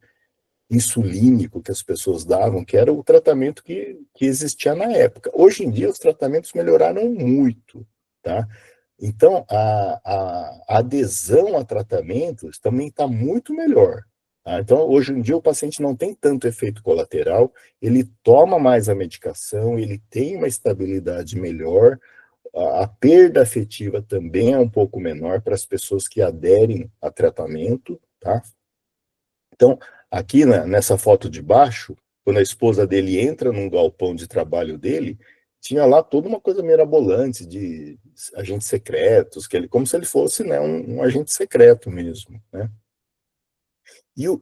insulínico que as pessoas davam, que era o tratamento que existia na época. Hoje em dia, os tratamentos melhoraram muito, tá? Então, a adesão a tratamentos também está muito melhor. Tá? Então, hoje em dia, o paciente não tem tanto efeito colateral, ele toma mais a medicação, ele tem uma estabilidade melhor, a perda afetiva também é um pouco menor para as pessoas que aderem a tratamento, tá? Então, aqui nessa foto de baixo, quando a esposa dele entra num galpão de trabalho dele, tinha lá toda uma coisa mirabolante de agentes secretos, como se ele fosse, né, um agente secreto mesmo, né?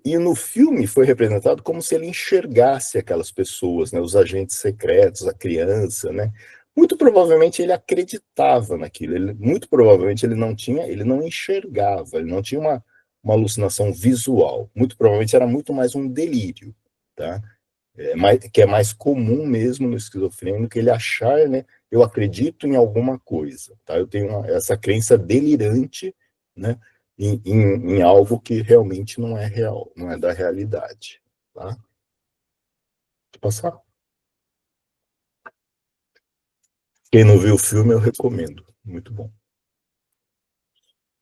E no filme foi representado como se ele enxergasse aquelas pessoas, né, os agentes secretos, a criança, né? Muito provavelmente ele acreditava naquilo, muito provavelmente ele não enxergava, ele não tinha uma alucinação visual, muito provavelmente era muito mais um delírio, tá? Que é mais comum mesmo no esquizofrênico, ele achar, né, eu acredito em alguma coisa, tá? Eu tenho essa crença delirante, né, em algo que realmente não é real, não é da realidade, tá? Vou passar. Quem não viu o filme, eu recomendo, muito bom.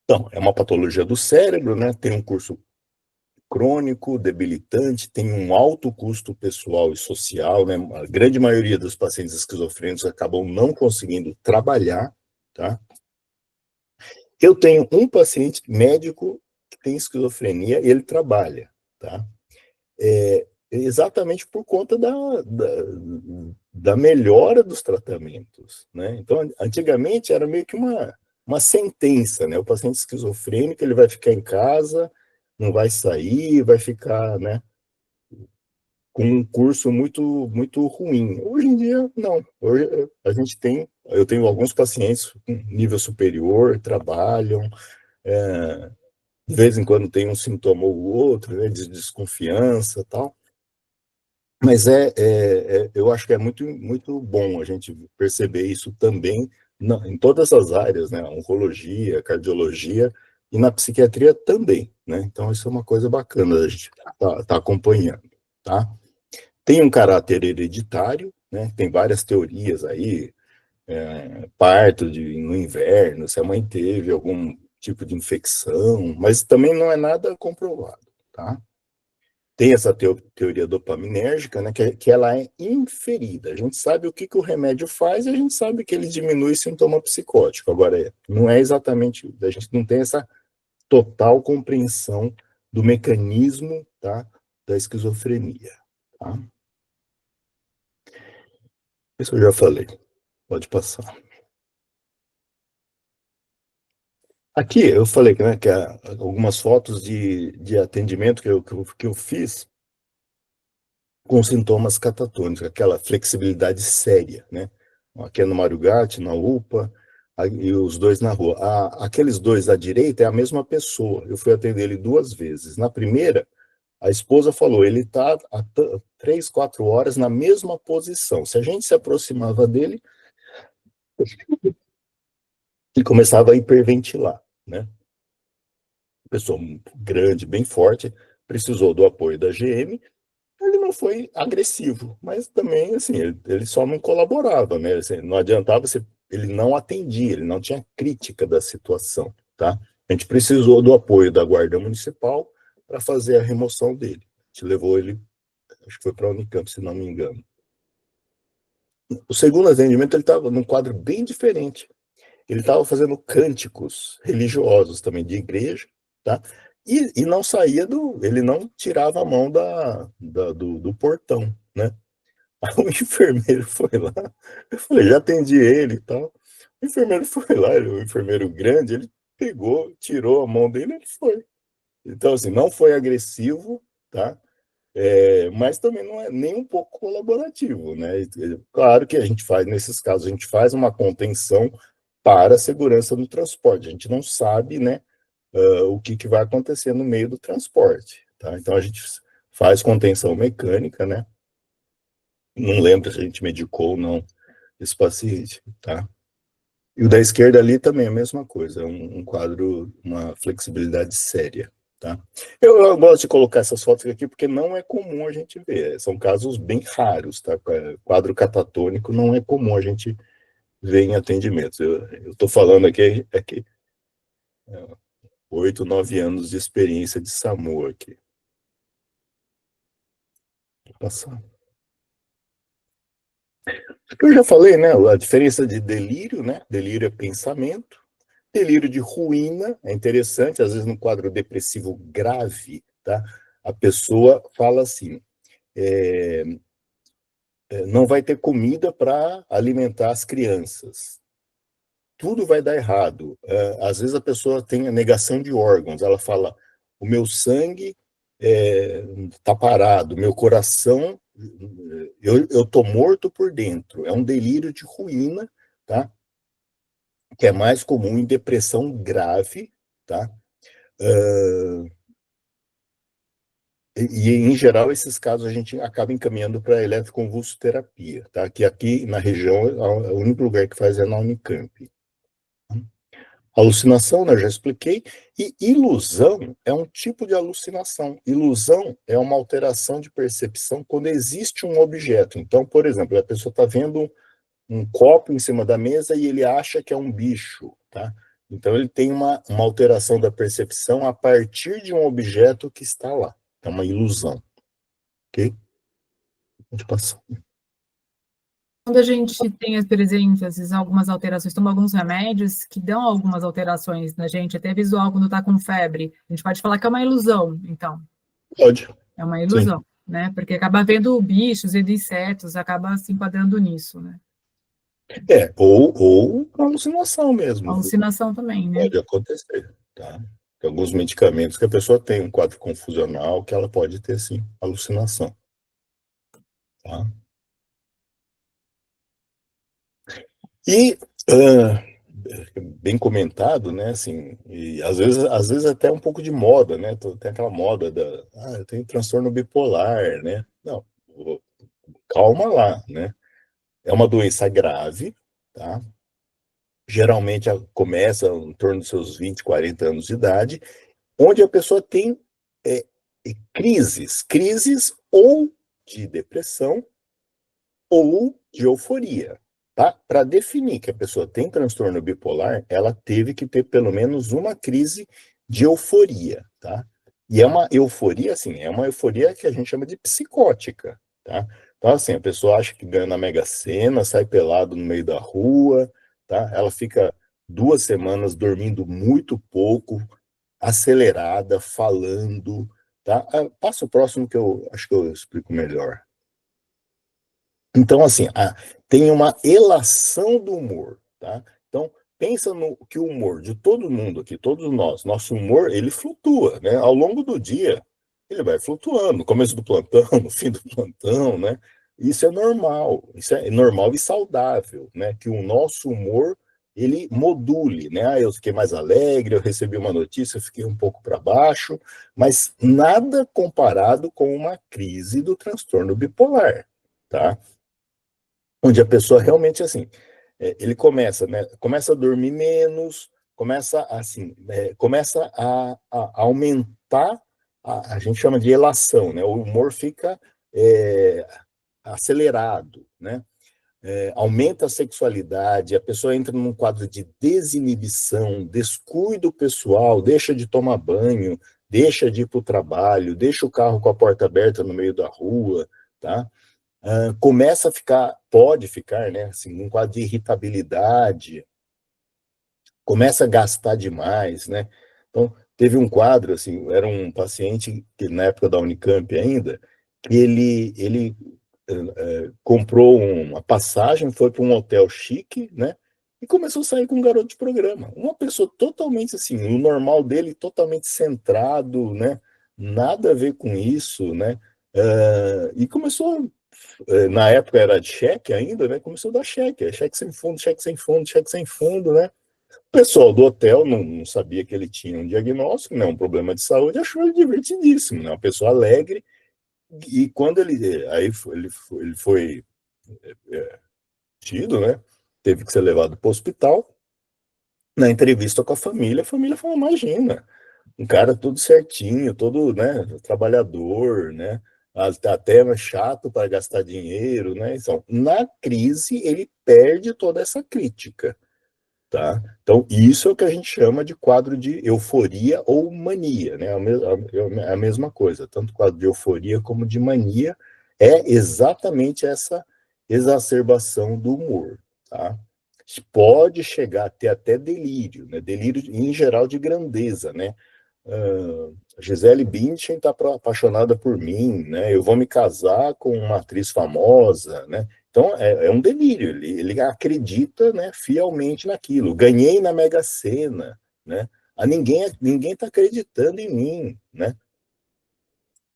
Então, é uma patologia do cérebro, né? Tem um curso crônico, debilitante, tem um alto custo pessoal e social, né? A grande maioria dos pacientes esquizofrênicos acabam não conseguindo trabalhar, tá? Eu tenho um paciente médico que tem esquizofrenia e ele trabalha, tá? Exatamente por conta da melhora dos tratamentos, né? Então, antigamente era meio que uma sentença, né? O paciente esquizofrênico, ele vai ficar em casa, não vai sair, vai ficar, né, com um curso muito muito ruim. Hoje em dia, não. Hoje eu tenho alguns pacientes com nível superior, trabalham, de vez em quando tem um sintoma ou outro, né, de desconfiança e tal. Mas eu acho que é muito, muito bom a gente perceber isso também em todas as áreas, né? Oncologia, cardiologia, e na psiquiatria também, né? Então, isso é uma coisa bacana a gente tá acompanhando, tá? Tem um caráter hereditário, né? Tem várias teorias aí, parto no inverno, se a mãe teve algum tipo de infecção, mas também não é nada comprovado, tá? Tem essa teoria dopaminérgica, né, que ela é inferida. A gente sabe o que o remédio faz e a gente sabe que ele diminui sintoma psicótico. Agora, não é exatamente, a gente não tem essa total compreensão do mecanismo, tá, da esquizofrenia. Tá? Isso eu já falei. Pode passar. Aqui eu falei, né, que algumas fotos de atendimento que eu fiz com sintomas catatônicos, aquela flexibilidade séria, né? Aqui é no Mário Gatti, na UPA, e os dois na rua. Aqueles dois à direita é a mesma pessoa. Eu fui atender ele 2 vezes. Na primeira, a esposa falou, ele está há 3, 4 horas na mesma posição. Se a gente se aproximava dele, ele começava a hiperventilar, né? Pessoa grande, bem forte, precisou do apoio da GM. Ele não foi agressivo, mas também, assim, ele só não colaborava, né? Assim, não adiantava, ele não atendia, ele não tinha crítica da situação, tá? A gente precisou do apoio da Guarda Municipal para fazer a remoção dele. A gente levou ele, acho que foi para a Unicamp, se não me engano. O segundo atendimento, ele estava num quadro bem diferente. Ele estava fazendo cânticos religiosos também de igreja, tá? E não saía ele não tirava a mão do portão, né? Aí o enfermeiro foi lá, eu falei, já atendi ele e tal. O enfermeiro foi lá, o enfermeiro grande, ele pegou, tirou a mão dele e ele foi. Então, assim, não foi agressivo, tá? Mas também não é nem um pouco colaborativo, né? Claro que a gente faz, nesses casos, a gente faz uma contenção para a segurança do transporte. A gente não sabe, né, o que vai acontecer no meio do transporte, tá? Então, a gente faz contenção mecânica, né? Não lembro se a gente medicou ou não esse paciente, tá? E o da esquerda ali também é a mesma coisa, é um quadro, uma flexibilidade séria, tá? Eu gosto de colocar essas fotos aqui porque não é comum a gente ver, são casos bem raros, tá? Quadro catatônico não é comum a gente ver em atendimentos. Eu tô falando aqui, 8, 9 anos de experiência de SAMU aqui. Vou passar. Eu já falei, né? A diferença de delírio, né? Delírio é pensamento. Delírio de ruína é interessante, às vezes no quadro depressivo grave, tá? A pessoa fala assim: não vai ter comida para alimentar as crianças. Tudo vai dar errado. Às vezes a pessoa tem a negação de órgãos. Ela fala: o meu sangue está parado, meu coração, eu tô morto por dentro. É um delírio de ruína, tá? Que é mais comum em depressão grave, tá? Em geral, esses casos a gente acaba encaminhando para eletroconvulsoterapia, tá? Que aqui na região, o único lugar que faz é na Unicamp. Alucinação, né, eu já expliquei, e ilusão é um tipo de alucinação. Ilusão é uma alteração de percepção quando existe um objeto. Então, por exemplo, a pessoa está vendo um copo em cima da mesa e ele acha que é um bicho, tá? Então, ele tem uma alteração da percepção a partir de um objeto que está lá. É uma ilusão, ok? Pode passar. Quando a gente tem, por exemplo, às vezes, algumas alterações, toma alguns remédios que dão algumas alterações na gente, até visual, quando está com febre, a gente pode falar que é uma ilusão, então. Pode. É uma Sim. ilusão, né? Porque acaba vendo bichos e insetos, acaba se enquadrando nisso, né? Ou uma alucinação mesmo. Alucinação também, né? Pode acontecer, tá? Tem alguns medicamentos que a pessoa tem um quadro confusional que ela pode ter, sim, alucinação, tá? E, bem comentado, né, assim, e às vezes até um pouco de moda, né, tem aquela moda eu tenho transtorno bipolar, né? Não, calma lá, né? É uma doença grave, tá? geralmente começa em torno dos seus 20, 40 anos de idade, onde a pessoa tem crises ou de depressão ou de euforia. Tá? Para definir que a pessoa tem transtorno bipolar, ela teve que ter pelo menos uma crise de euforia, tá? E é uma euforia, assim, é uma euforia que a gente chama de psicótica, tá? Então, assim, a pessoa acha que ganha na Mega Sena, sai pelado no meio da rua, tá? Ela fica 2 semanas dormindo muito pouco, acelerada, falando, tá? Passa o próximo que eu acho que eu explico melhor. Então, assim, tem uma elação do humor, tá? Então, pensa no que o humor de todo mundo aqui, todos nós, nosso humor, ele flutua, né? Ao longo do dia, ele vai flutuando, no começo do plantão, no fim do plantão, né? Isso é normal e saudável, né? Que o nosso humor, ele module, né? Ah, eu fiquei mais alegre, eu recebi uma notícia, eu fiquei um pouco para baixo, mas nada comparado com uma crise do transtorno bipolar, tá? Onde a pessoa realmente, assim, ele começa, né, começa a dormir menos, começa, assim, começa a aumentar, a gente chama de elação, né, o humor fica acelerado, né, aumenta a sexualidade, a pessoa entra num quadro de desinibição, descuido pessoal, deixa de tomar banho, deixa de ir para o trabalho, deixa o carro com a porta aberta no meio da rua, tá? Começa a ficar, pode ficar, né, assim, um quadro de irritabilidade, começa a gastar demais, né? Então, teve um quadro, assim, era um paciente que na época da Unicamp ainda, que ele comprou uma passagem, foi para um hotel chique, né? E começou a sair com um garoto de programa. Uma pessoa totalmente assim, o normal dele totalmente centrado, né? Nada a ver com isso, né? E começou, na época era de cheque ainda, né? Começou a dar cheque, cheque sem fundo, cheque sem fundo, cheque sem fundo, né? O pessoal do hotel não sabia que ele tinha um diagnóstico, né? Um problema de saúde, achou ele divertidíssimo, né? Uma pessoa alegre. E quando ele foi tido, né? Teve que ser levado para o hospital. Na entrevista com a família falou: imagina, um cara todo certinho, todo, né, trabalhador, né? Até chato para gastar dinheiro, né? Então, na crise, ele perde toda essa crítica. Tá? Então, isso é o que a gente chama de quadro de euforia ou mania, né? A mesma coisa, tanto quadro de euforia como de mania é exatamente essa exacerbação do humor, tá? Pode chegar a ter até delírio, né? Delírio em geral de grandeza, né? Gisele Bündchen está apaixonada por mim, né? Eu vou me casar com uma atriz famosa, né? Então é um delírio. Ele acredita, né, fielmente naquilo. Ganhei na Mega Sena, né? Ninguém está acreditando em mim, né?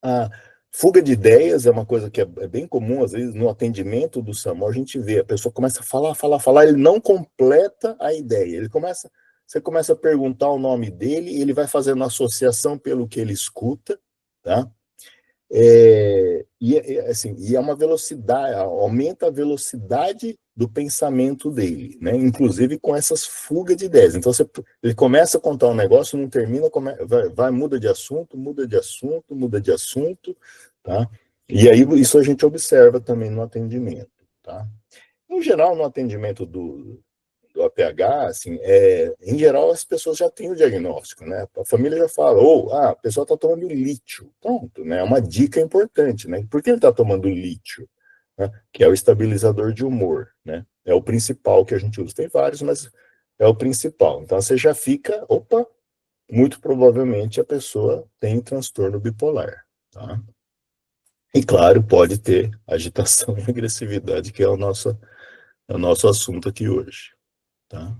A fuga de ideias é uma coisa que é bem comum, às vezes, no atendimento do SAMU, a gente vê, a pessoa começa a falar, ele não completa a ideia. Você começa a perguntar o nome dele, ele vai fazendo associação pelo que ele escuta, tá? Assim, e é uma velocidade, aumenta a velocidade do pensamento dele, né? Inclusive com essas fugas de ideias. Então, ele começa a contar um negócio, não termina, muda de assunto, muda de assunto, muda de assunto, tá? E aí isso a gente observa também no atendimento, tá? Em geral, no atendimento do APH, assim, em geral, as pessoas já têm o diagnóstico, né? A família já fala, a pessoa está tomando lítio. Pronto, né? É uma dica importante, né? Por que ele está tomando lítio? Né? Que é o estabilizador de humor, né? É o principal que a gente usa. Tem vários, mas é o principal. Então, você já fica, muito provavelmente a pessoa tem transtorno bipolar, tá? E, claro, pode ter agitação e agressividade, que é o nosso assunto aqui hoje, tá?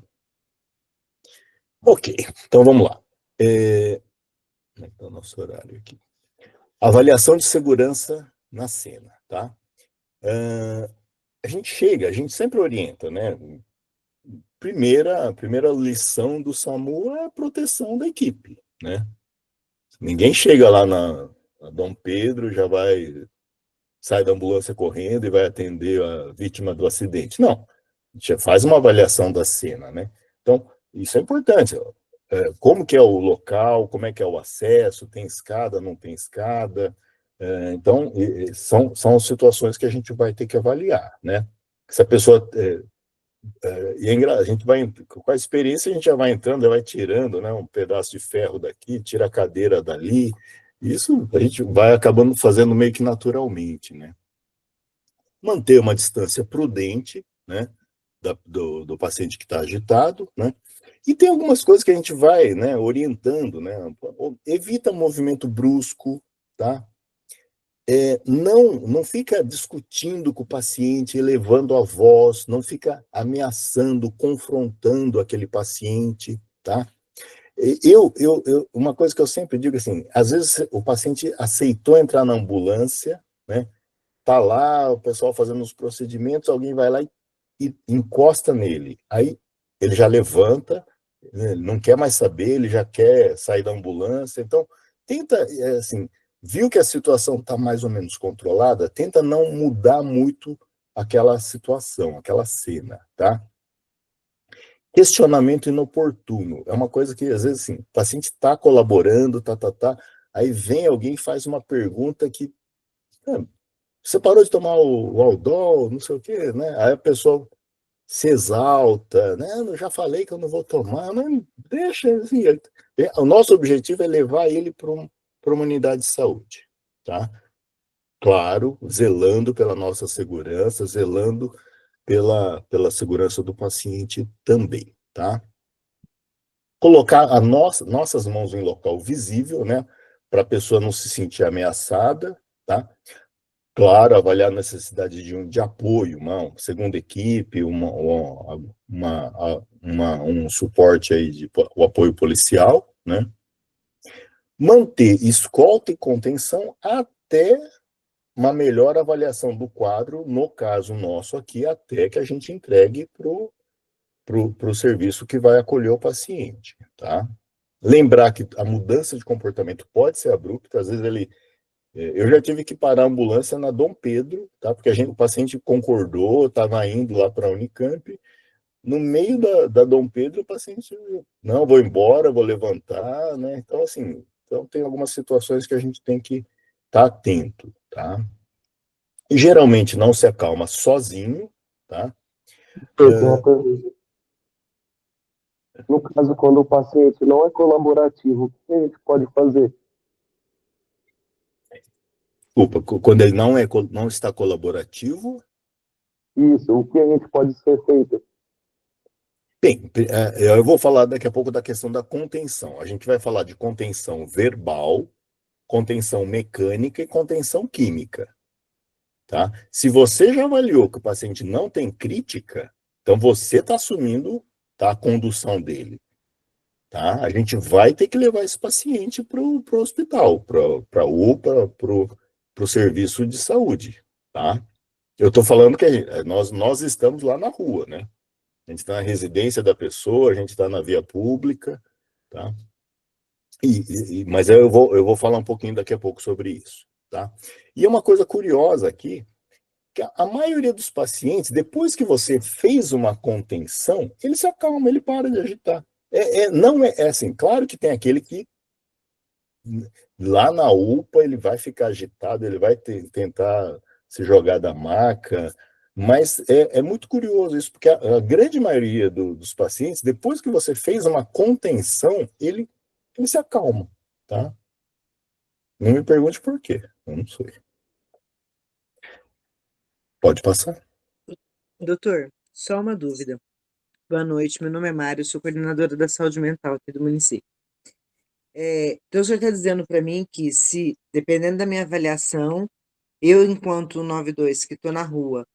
Ok, então vamos lá. Como é que tá o nosso horário aqui? Avaliação de segurança na cena, tá? A gente sempre orienta, né? Primeira lição do SAMU é a proteção da equipe, né? Ninguém chega lá na Dom Pedro, sai da ambulância correndo e vai atender a vítima do acidente. Não. A gente faz uma avaliação da cena, né? Então, isso é importante. Como que é o local, como é que é o acesso, tem escada, não tem escada. Então, são situações que a gente vai ter que avaliar, né? Se a pessoa... a gente vai, com a experiência, a gente já vai entrando, já vai tirando, né, um pedaço de ferro daqui, tira a cadeira dali. Isso a gente vai acabando fazendo meio que naturalmente, né? Manter uma distância prudente, né, do paciente que está agitado, né? E tem algumas coisas que a gente vai, né, orientando, né? Evita movimento brusco, tá? Não fica discutindo com o paciente, elevando a voz, não fica ameaçando, confrontando aquele paciente, tá? Uma coisa que eu sempre digo assim, às vezes o paciente aceitou entrar na ambulância, né? Tá lá o pessoal fazendo os procedimentos, alguém vai lá e encosta nele. Aí ele já levanta, né, não quer mais saber, ele já quer sair da ambulância. Então, tenta, assim, viu que a situação está mais ou menos controlada, tenta não mudar muito aquela situação, aquela cena, tá? Questionamento inoportuno. É uma coisa que, às vezes, assim, o paciente está colaborando, aí vem alguém e faz uma pergunta que... você parou de tomar o Aldol, não sei o quê, né? Aí a pessoa se exalta, né? Eu já falei que eu não vou tomar, mas deixa, assim, o nosso objetivo é levar ele para uma unidade de saúde, tá? Claro, zelando pela nossa segurança, zelando pela segurança do paciente também, tá? Colocar nossas mãos em local visível, né? Para a pessoa não se sentir ameaçada, tá? Claro, avaliar a necessidade de apoio, uma segunda equipe, um suporte aí o apoio policial, né? Manter escolta e contenção até uma melhor avaliação do quadro, no caso nosso aqui, até que a gente entregue para o serviço que vai acolher o paciente, tá? Lembrar que a mudança de comportamento pode ser abrupta, às vezes eu já tive que parar a ambulância na Dom Pedro, tá? Porque o paciente concordou, estava indo lá para a Unicamp. No meio da Dom Pedro, o paciente, não, vou embora, vou levantar, né? Então, assim, tem algumas situações que a gente tem que estar atento, tá? E geralmente não se acalma sozinho, tá? Eu tenho uma pergunta. No caso, quando o paciente não é colaborativo, o que a gente pode fazer? Desculpa, quando ele não está colaborativo. Isso, o que a gente pode ser feito? Bem, eu vou falar daqui a pouco da questão da contenção. A gente vai falar de contenção verbal, contenção mecânica e contenção química, tá? Se você já avaliou que o paciente não tem crítica, então você está assumindo, tá, a condução dele, tá? A gente vai ter que levar esse paciente para o hospital, para a UPA, para o serviço de saúde, tá? Eu estou falando que nós estamos lá na rua, né? A gente está na residência da pessoa, a gente está na via pública, tá? Mas eu vou falar um pouquinho daqui a pouco sobre isso, tá? E é uma coisa curiosa aqui, que a maioria dos pacientes, depois que você fez uma contenção, ele se acalma, ele para de agitar. Não é assim, claro que tem aquele que lá na UPA ele vai ficar agitado, ele vai tentar se jogar da maca, mas é muito curioso isso, porque a grande maioria dos pacientes, depois que você fez uma contenção, ele se acalma, tá? Não me pergunte por quê, eu não sei. Pode passar. Doutor, só uma dúvida. Boa noite, meu nome é Mário, sou coordenadora da saúde mental aqui do município. Então, o senhor está dizendo para mim que, se, dependendo da minha avaliação, eu, enquanto 92 que estou na rua,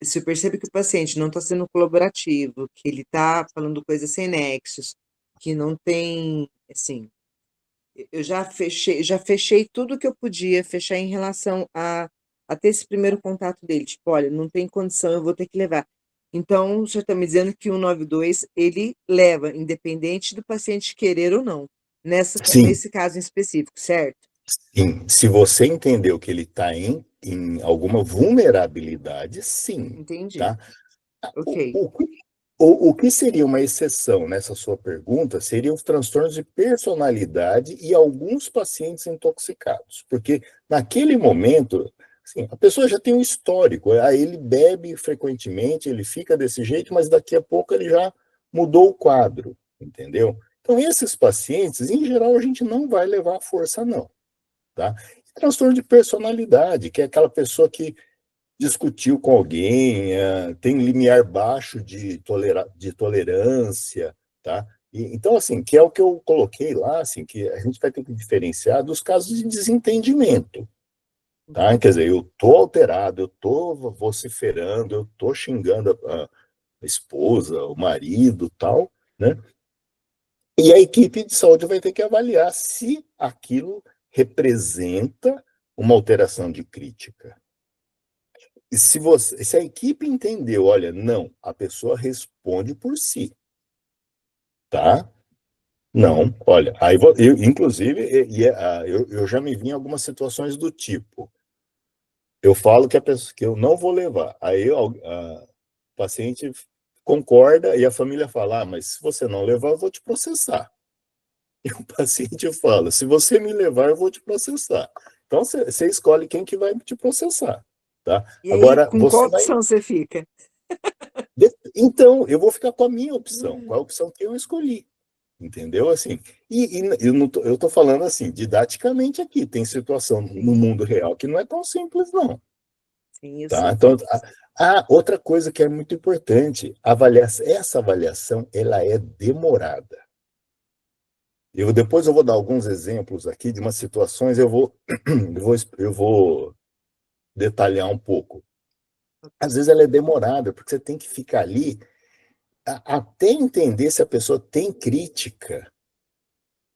se eu percebo que o paciente não está sendo colaborativo, que ele está falando coisas sem nexos, que não tem, assim, eu já fechei tudo que eu podia fechar em relação a ter esse primeiro contato dele, tipo, olha, não tem condição, eu vou ter que levar. Então, o senhor está me dizendo que o 192, ele leva, independente do paciente querer ou não, Sim, nesse caso em específico, certo? sim. Se você entendeu que ele está em alguma vulnerabilidade, sim, Entendi. tá? Ok. O que seria uma exceção nessa sua pergunta seriam os transtornos de personalidade e alguns pacientes intoxicados, porque naquele momento, assim, a pessoa já tem um histórico, aí ele bebe frequentemente, ele fica desse jeito, mas daqui a pouco ele já mudou o quadro, entendeu? Então, esses pacientes, em geral, a gente não vai levar à força, não, tá? Transtorno de personalidade, que é aquela pessoa que discutiu com alguém, tem limiar baixo de tolerância, tá? Então, assim, que é o que eu coloquei lá, assim, que a gente vai ter que diferenciar dos casos de desentendimento, tá? Quer dizer, eu tô alterado, eu tô vociferando, eu tô xingando a esposa, o marido, tal, né? E a equipe de saúde vai ter que avaliar se aquilo representa uma alteração de crítica. E se a equipe entendeu, olha, não, a pessoa responde por si, tá? Não, olha, aí eu, inclusive, eu já me vi em algumas situações do tipo, eu falo que a pessoa que eu não vou levar, aí o paciente concorda e a família fala, mas se você não levar, eu vou te processar. E o paciente fala, se você me levar, eu vou te processar. Então, você escolhe quem que vai te processar, tá? E aí, Agora, com qual você vai opção você fica? Então, eu vou ficar com a minha opção, com a opção que eu escolhi, entendeu? Assim, eu tô falando assim, didaticamente aqui, tem situação no Sim, mundo real que não é tão simples, não, sim, eu tá? sei. Então, outra coisa que é muito importante, essa avaliação, ela é demorada. Depois eu vou dar alguns exemplos aqui de umas situações, eu vou detalhar um pouco. Às vezes ela é demorada, porque você tem que ficar ali até entender se a pessoa tem crítica,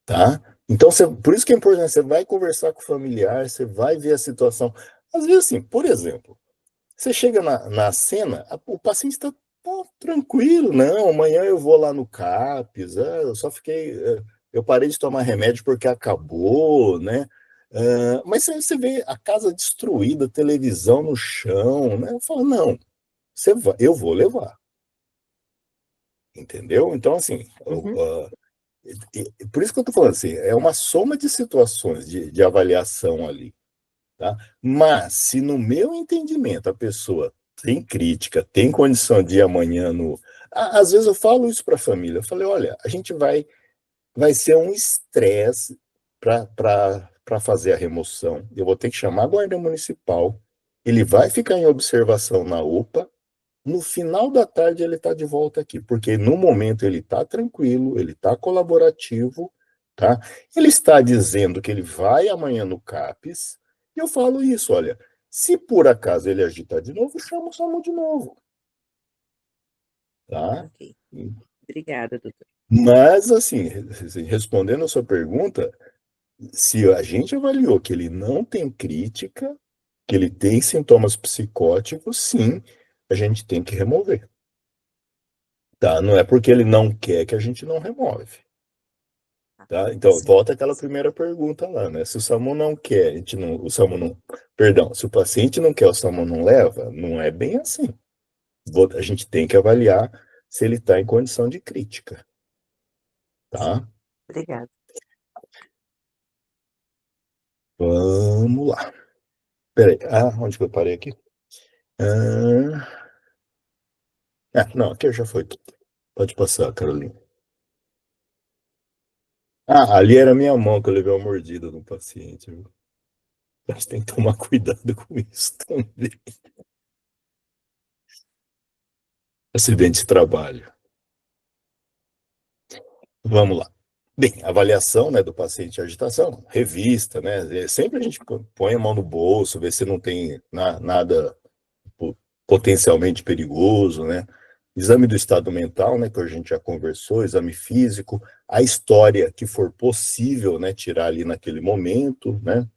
tá? Então, por isso que é importante, você vai conversar com o familiar, você vai ver a situação. Às vezes, assim, por exemplo, você chega na cena, o paciente está tranquilo, não, amanhã eu vou lá no CAPS, eu só fiquei, eu parei de tomar remédio porque acabou, né? Mas aí você vê a casa destruída, televisão no chão, né? Eu falo, não, eu vou levar, entendeu? Então, assim, Uhum, por isso que eu estou falando assim, é uma soma de situações de avaliação ali, tá? Mas, se no meu entendimento a pessoa tem crítica, tem condição de ir amanhã no. Às vezes eu falo isso para a família, eu falei, olha, a gente vai ser um estresse para fazer a remoção. Eu vou ter que chamar a guarda municipal, ele vai ficar em observação na UPA, no final da tarde ele está de volta aqui, porque no momento ele está tranquilo, ele está colaborativo, tá? Ele está dizendo que ele vai amanhã no CAPS, e eu falo isso, olha, se por acaso ele agitar de novo, chama o SAMU de novo, tá? ok. Obrigada, doutor. Mas, assim, respondendo a sua pergunta, se a gente avaliou que ele não tem crítica, que ele tem sintomas psicóticos, sim, a gente tem que remover. Tá? Não é porque ele não quer que a gente não remove. Tá? Então, Sim. volta àquela primeira pergunta lá, né? Se o SAMU não quer, o SAMU não, perdão, se o paciente não quer, o SAMU não leva, não é bem assim. A gente tem que avaliar se ele está em condição de crítica, Sim, tá? obrigada. Vamos lá. Peraí, onde que eu parei aqui? Não, aqui já foi tudo. Pode passar, Carolina. Ali era minha mão que eu levei uma mordida no paciente, viu? A gente tem que tomar cuidado com isso também. Acidente de trabalho. Vamos lá. Bem, avaliação, né, do paciente de agitação, revista, né? Sempre a gente põe a mão no bolso, vê se não tem nada potencialmente perigoso, né? Exame do estado mental, né, que a gente já conversou, exame físico, a história que for possível, né, tirar ali naquele momento, né?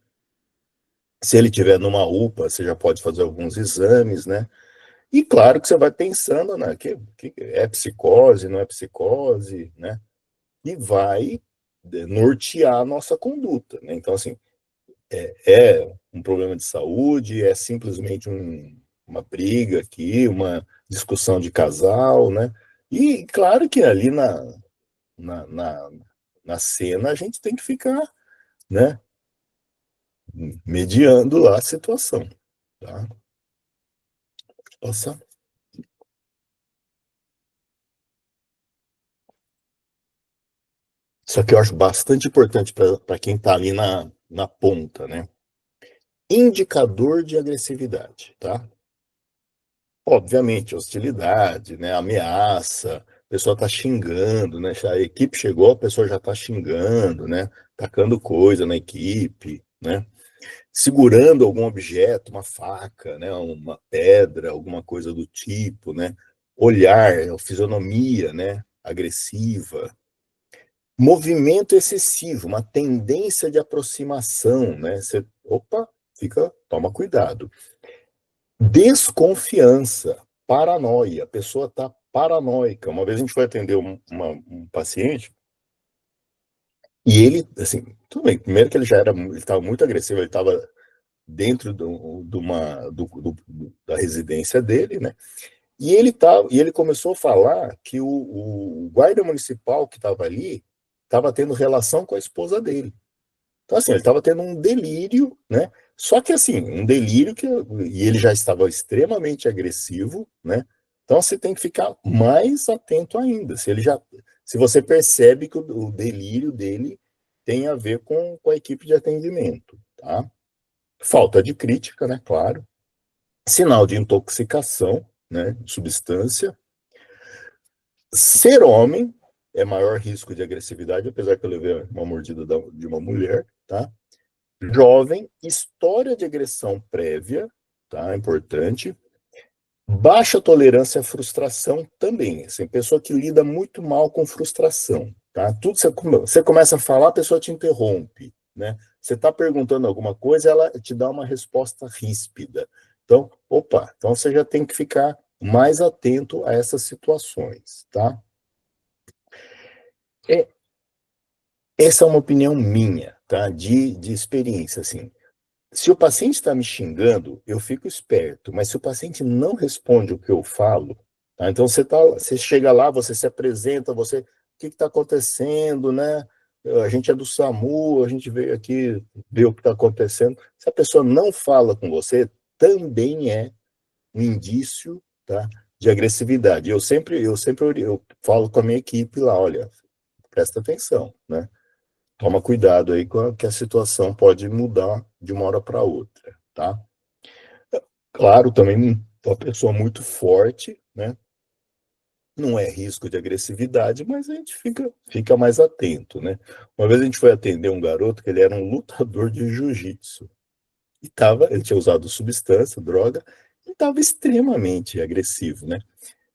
Se ele tiver numa UPA, você já pode fazer alguns exames, né? E claro que você vai pensando, né, que é psicose, não é psicose, né? E vai nortear a nossa conduta, né? Então, assim, é um problema de saúde, é simplesmente uma briga aqui, uma discussão de casal, né? E claro que ali na cena a gente tem que ficar, né, mediando lá a situação, tá? Nossa. Isso aqui eu acho bastante importante para quem está ali na ponta, né? Indicador de agressividade, tá? Obviamente, hostilidade, né? Ameaça, a pessoa está xingando, né? A equipe chegou, a pessoa já está xingando, né? Tacando coisa na equipe, né? Segurando algum objeto, uma faca, né? Uma pedra, alguma coisa do tipo, né? Olhar, fisionomia, né? Agressiva. Movimento excessivo, uma tendência de aproximação, né? Você, opa, toma cuidado. Desconfiança, paranoia, a pessoa está paranoica. Uma vez a gente foi atender um paciente e ele, assim, tudo bem, primeiro que ele estava muito agressivo, ele estava dentro da residência dele, né? E ele começou a falar que o guarda municipal que estava ali estava tendo relação com a esposa dele. Então, assim, ele estava tendo um delírio, né? Só que, assim, um delírio e ele já estava extremamente agressivo, né? Então, você tem que ficar mais atento ainda. Se você percebe que o delírio dele tem a ver com a equipe de atendimento, tá? Falta de crítica, né? Claro. Sinal de intoxicação, né? Substância. Ser homem é maior risco de agressividade, apesar que eu levei uma mordida de uma mulher, tá? Jovem, história de agressão prévia, tá? Importante. Baixa tolerância à frustração também. Assim, pessoa que lida muito mal com frustração, tá? Tudo você começa a falar, a pessoa te interrompe, né? Você está perguntando alguma coisa, ela te dá uma resposta ríspida. Então, opa, então você já tem que ficar mais atento a essas situações, tá? Essa é uma opinião minha, tá? De experiência, assim. Se o paciente está me xingando, eu fico esperto, mas se o paciente não responde o que eu falo, tá? Então você chega lá, você se apresenta, o que está acontecendo, né? A gente é do SAMU, a gente veio aqui ver o que está acontecendo. Se a pessoa não fala com você, também é um indício, tá, de agressividade. Eu falo com a minha equipe lá, olha, presta atenção, né? Toma cuidado aí, que a situação pode mudar de uma hora para outra, tá? Claro, também uma pessoa muito forte, né? Não é risco de agressividade, mas a gente fica mais atento, né? Uma vez a gente foi atender um garoto que ele era um lutador de jiu-jitsu. Ele tinha usado substância, droga, e estava extremamente agressivo, né?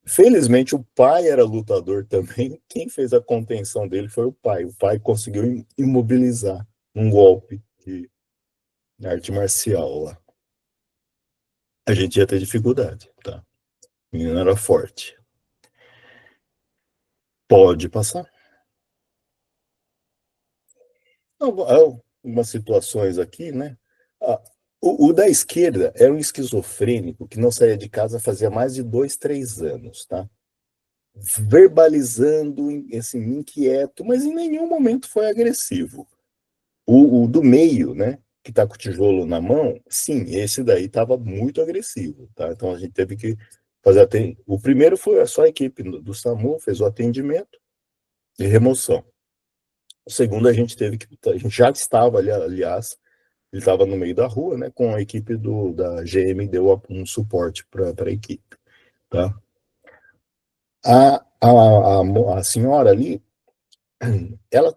Felizmente, o pai era lutador também. Quem fez a contenção dele foi o pai. O pai conseguiu imobilizar um golpe de arte marcial lá. A gente ia ter dificuldade, tá? O menino era forte. Pode passar. Algumas situações aqui, né? O da esquerda era um esquizofrênico que não saía de casa fazia mais de 2, 3 anos, tá? Verbalizando, assim, inquieto, mas em nenhum momento foi agressivo. O do meio, né, que está com o tijolo na mão, sim, esse daí estava muito agressivo, tá? Então a gente teve que fazer o primeiro foi só a equipe do SAMU, fez o atendimento e remoção. O segundo a gente já estava ali, aliás, ele estava no meio da rua, né, com a equipe da GM deu um suporte para a equipe, tá? A senhora ali, ela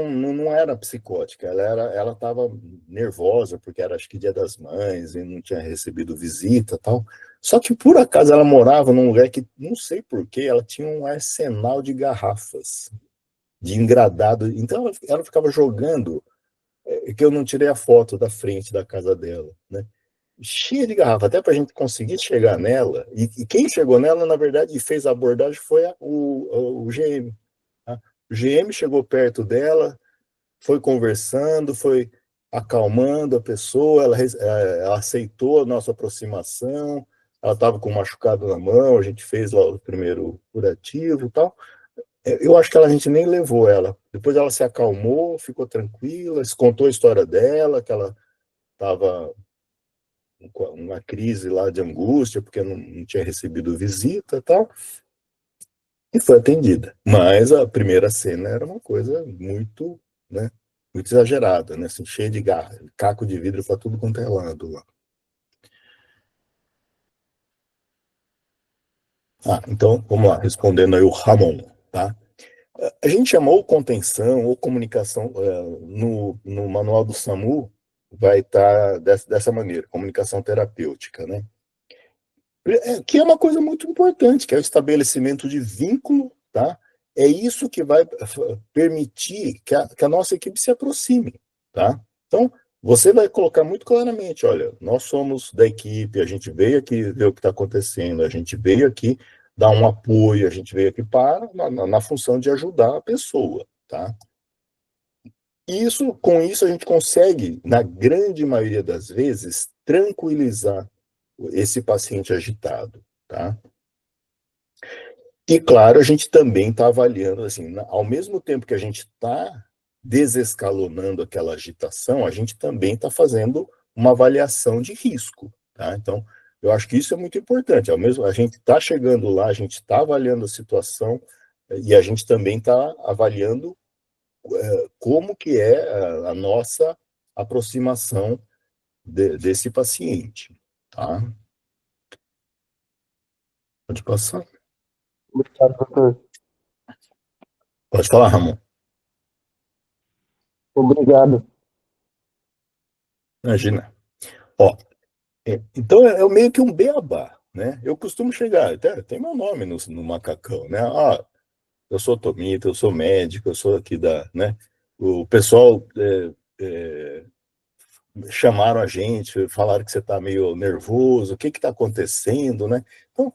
não era psicótica, ela estava nervosa, porque era, acho que, Dia das Mães, e não tinha recebido visita e tal. Só que, por acaso, ela morava num lugar que, não sei porquê, ela tinha um arsenal de garrafas, de engradado. Então, ela ficava jogando, que eu não tirei a foto da frente da casa dela, né? Cheia de garrafa, até para a gente conseguir chegar nela. E quem chegou nela, na verdade, e fez a abordagem foi o GM. Tá? O GM chegou perto dela, foi conversando, foi acalmando a pessoa, ela aceitou a nossa aproximação, ela estava com um machucado na mão, a gente fez lá o primeiro curativo e tal. Eu acho que a gente nem levou ela. Depois ela se acalmou, ficou tranquila, se contou a história dela, que ela estava com uma crise lá de angústia, porque não tinha recebido visita e tal, e foi atendida. Mas a primeira cena era uma coisa muito, né, muito exagerada, né, assim, cheia de garra, caco de vidro para tudo quanto é lado lá. Então, vamos lá, respondendo aí o Ramon, tá? A gente chamou contenção ou comunicação, no manual do SAMU, vai estar dessa maneira, comunicação terapêutica, né? Que é uma coisa muito importante, que é o estabelecimento de vínculo, tá? É isso que vai permitir que a nossa equipe se aproxime, tá? Então, você vai colocar muito claramente, olha, nós somos da equipe, a gente veio aqui ver o que está acontecendo, a gente veio aqui dar um apoio, a gente veio aqui na função de ajudar a pessoa, tá? Com isso a gente consegue, na grande maioria das vezes, tranquilizar esse paciente agitado, tá? E, claro, a gente também está avaliando, assim, ao mesmo tempo que a gente está desescalonando aquela agitação, a gente também está fazendo uma avaliação de risco, tá? Então, eu acho que isso é muito importante. A gente está chegando lá, a gente está avaliando a situação e a gente também está avaliando como que é a nossa aproximação desse paciente, tá? Pode passar. Obrigado, doutor. Pode falar, Ramon. Obrigado. Imagina. Ó, então é meio que um beabá, né? Eu costumo chegar, até tem meu nome no macacão, né? Eu sou tomita, eu sou médico, eu sou aqui né? O pessoal chamaram a gente, falaram que você está meio nervoso, o que está acontecendo, né? Então,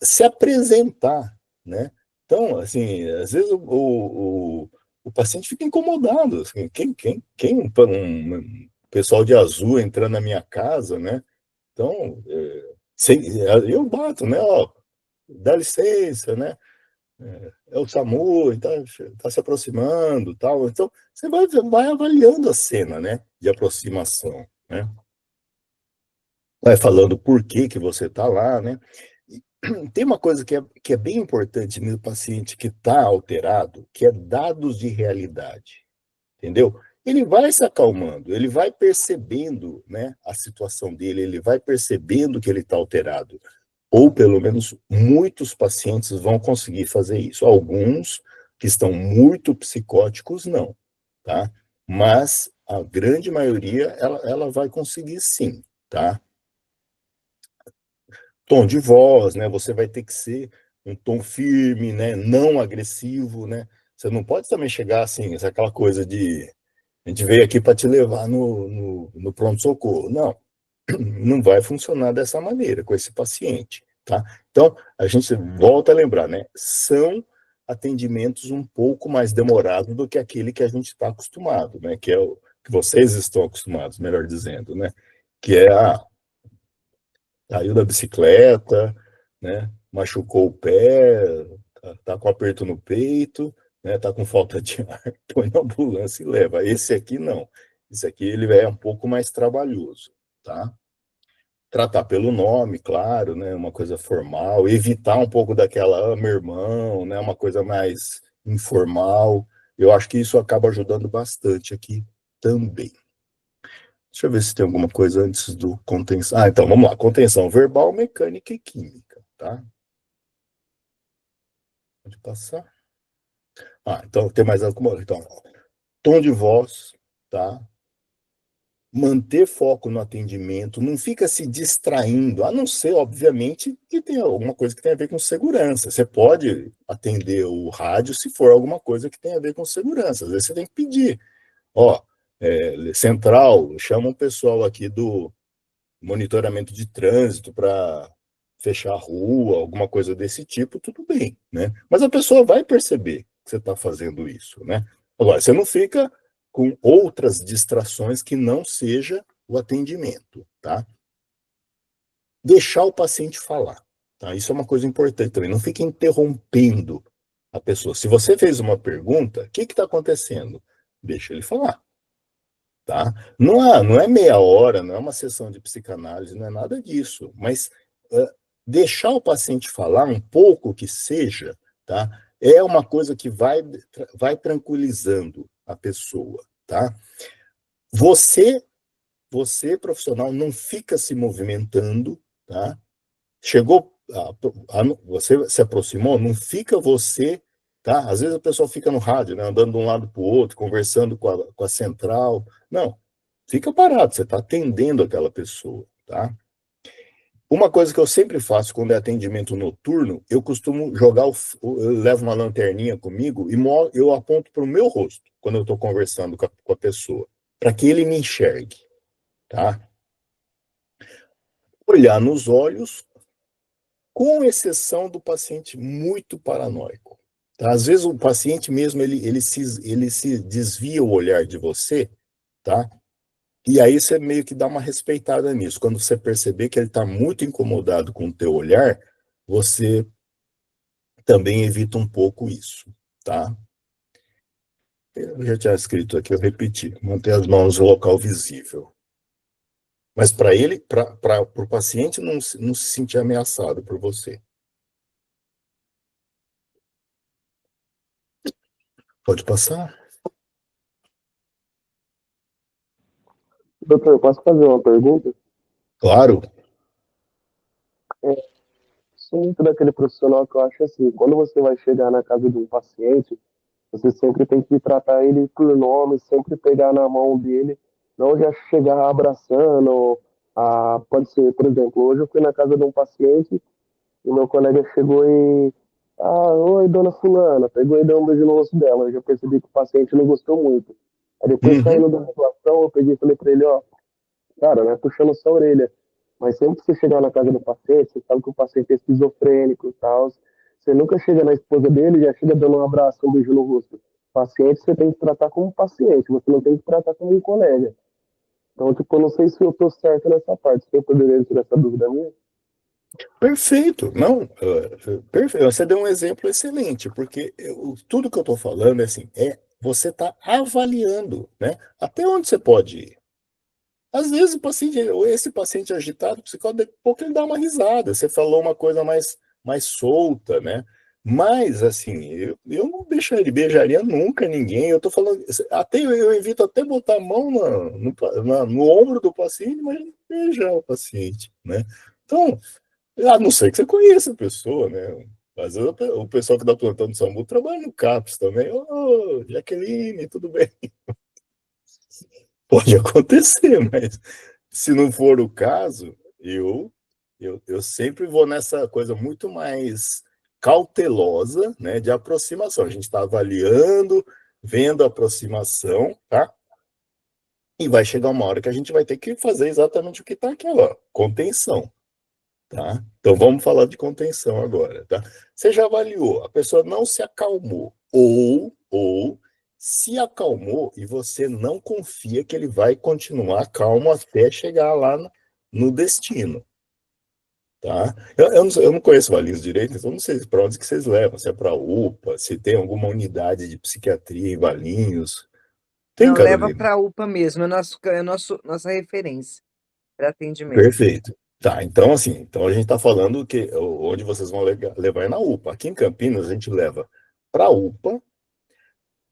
se apresentar, né? Então, assim, às vezes o paciente fica incomodado, assim, um pessoal de azul entrando na minha casa, né? Então, eu bato, né? Ó, dá licença, né? É o SAMU, está se aproximando, tal. Então, você vai avaliando a cena, né? De aproximação, né? Vai falando por que você está lá, né? E tem uma coisa que é bem importante no paciente que está alterado, que é dados de realidade, entendeu? Ele vai se acalmando, ele vai percebendo, né, a situação dele, ele vai percebendo que ele está alterado. Ou, pelo menos, muitos pacientes vão conseguir fazer isso. Alguns que estão muito psicóticos, não, tá? Mas a grande maioria, ela vai conseguir sim, tá? Tom de voz, né? Você vai ter que ser um tom firme, né? Não agressivo, né? Você não pode também chegar assim, aquela coisa de a gente veio aqui para te levar no pronto-socorro. Não, não vai funcionar dessa maneira com esse paciente, tá? Então, a gente volta a lembrar, né? São atendimentos um pouco mais demorados do que aquele que a gente está acostumado, né? Que é o que vocês estão acostumados, melhor dizendo, né? Que é caiu da bicicleta, né? Machucou o pé, tá com aperto no peito, né? Tá com falta de ar, põe na ambulância e leva. Esse aqui não. Esse aqui ele é um pouco mais trabalhoso, tá? Tratar pelo nome, claro, né? Uma coisa formal, evitar um pouco daquela, meu irmão, né? Uma coisa mais informal. Eu acho que isso acaba ajudando bastante aqui também. Deixa eu ver se tem alguma coisa antes do contenção. Então, vamos lá. Contenção verbal, mecânica e química, tá? Pode passar. Então, tem mais alguma... Então, tom de voz, tá? Manter foco no atendimento, não fica se distraindo, a não ser, obviamente, que tem alguma coisa que tem a ver com segurança. Você pode atender o rádio se for alguma coisa que tem a ver com segurança. Às vezes você tem que pedir. Central, chama um pessoal aqui do monitoramento de trânsito para fechar a rua, alguma coisa desse tipo, tudo bem, né? Mas a pessoa vai perceber que você está fazendo isso, né? Agora, você não fica com outras distrações que não seja o atendimento, tá? deixar o paciente falar, tá? Isso é uma coisa importante também, não fique interrompendo a pessoa. Se você fez uma pergunta, o que está acontecendo? Deixa ele falar, tá? Não é meia hora, não é uma sessão de psicanálise, não é nada disso, mas deixar o paciente falar um pouco que seja, tá? É uma coisa que vai tranquilizando a pessoa, tá? Você, profissional, não fica se movimentando, tá? Chegou, você se aproximou, não fica você, tá? Às vezes a pessoa fica no rádio, né, andando de um lado para o outro, conversando com a central. Não, fica parado, você está atendendo aquela pessoa, tá? Uma coisa que eu sempre faço quando é atendimento noturno, eu costumo jogar, eu levo uma lanterninha comigo e eu aponto para o meu rosto, quando eu estou conversando com a pessoa, para que ele me enxergue, tá? Olhar nos olhos, com exceção do paciente muito paranoico. Tá? Às vezes o paciente mesmo, ele se desvia o olhar de você, tá? E aí você meio que dá uma respeitada nisso. Quando você perceber que ele está muito incomodado com o teu olhar, você também evita um pouco isso, tá? Eu já tinha escrito aqui, eu repeti. Manter as mãos no local visível. Mas para ele, para o paciente não se sentir ameaçado por você. Pode passar? Doutor, posso fazer uma pergunta? Claro. Sou muito daquele profissional que eu acho assim, quando você vai chegar na casa de um paciente, você sempre tem que tratar ele por nome, sempre pegar na mão dele, não já chegar abraçando. Pode ser, por exemplo, hoje eu fui na casa de um paciente e meu colega chegou e. Oi, dona Fulana, pegou e deu um beijo no rosto dela. Eu já percebi que o paciente não gostou muito. Aí depois, saindo da situação, eu peguei e falei pra ele: ó, cara, não é puxando sua orelha, mas sempre que você chegar na casa do paciente, você sabe que o paciente é esquizofrênico e tal. Você nunca chega na esposa dele e já chega dando um abraço, um beijo no rosto. Paciente você tem que tratar como paciente, você não tem que tratar como um colega. Então, tipo, eu não sei se eu tô certo nessa parte. Você poderia tirar essa dúvida minha? Perfeito. Não, perfeito. Você deu um exemplo excelente, porque tudo que eu estou falando é assim, você está avaliando, né? Até onde você pode ir. Às vezes esse paciente agitado, o psicólogo, daqui a pouco ele dá uma risada. Você falou uma coisa mais solta, né? Mas, assim, eu não beijaria nunca ninguém. Eu tô falando, eu evito até botar a mão no ombro do paciente, mas não beijar o paciente, né? Então, a não ser que você conheça a pessoa, né? Às vezes o pessoal que dá plantão de SAMU trabalha no CAPS também. Ô, Jaqueline, tudo bem? Pode acontecer, mas se não for o caso, eu sempre vou nessa coisa muito mais cautelosa, né, de aproximação. A gente está avaliando, vendo a aproximação, tá? E vai chegar uma hora que a gente vai ter que fazer exatamente o que está aqui, ó, contenção, tá? Então vamos falar de contenção agora, tá? Você já avaliou, a pessoa não se acalmou, ou se acalmou e você não confia que ele vai continuar calmo até chegar lá no destino, tá? Eu não conheço Valinhos direito, então não sei para onde que vocês levam, se é para UPA, se tem alguma unidade de psiquiatria em Valinhos. Tem, Não, leva Carolina? para a UPA mesmo, nossa referência para atendimento. Perfeito. Tá, então assim, então a gente está falando que onde vocês vão levar é na UPA. Aqui em Campinas a gente leva para a UPA,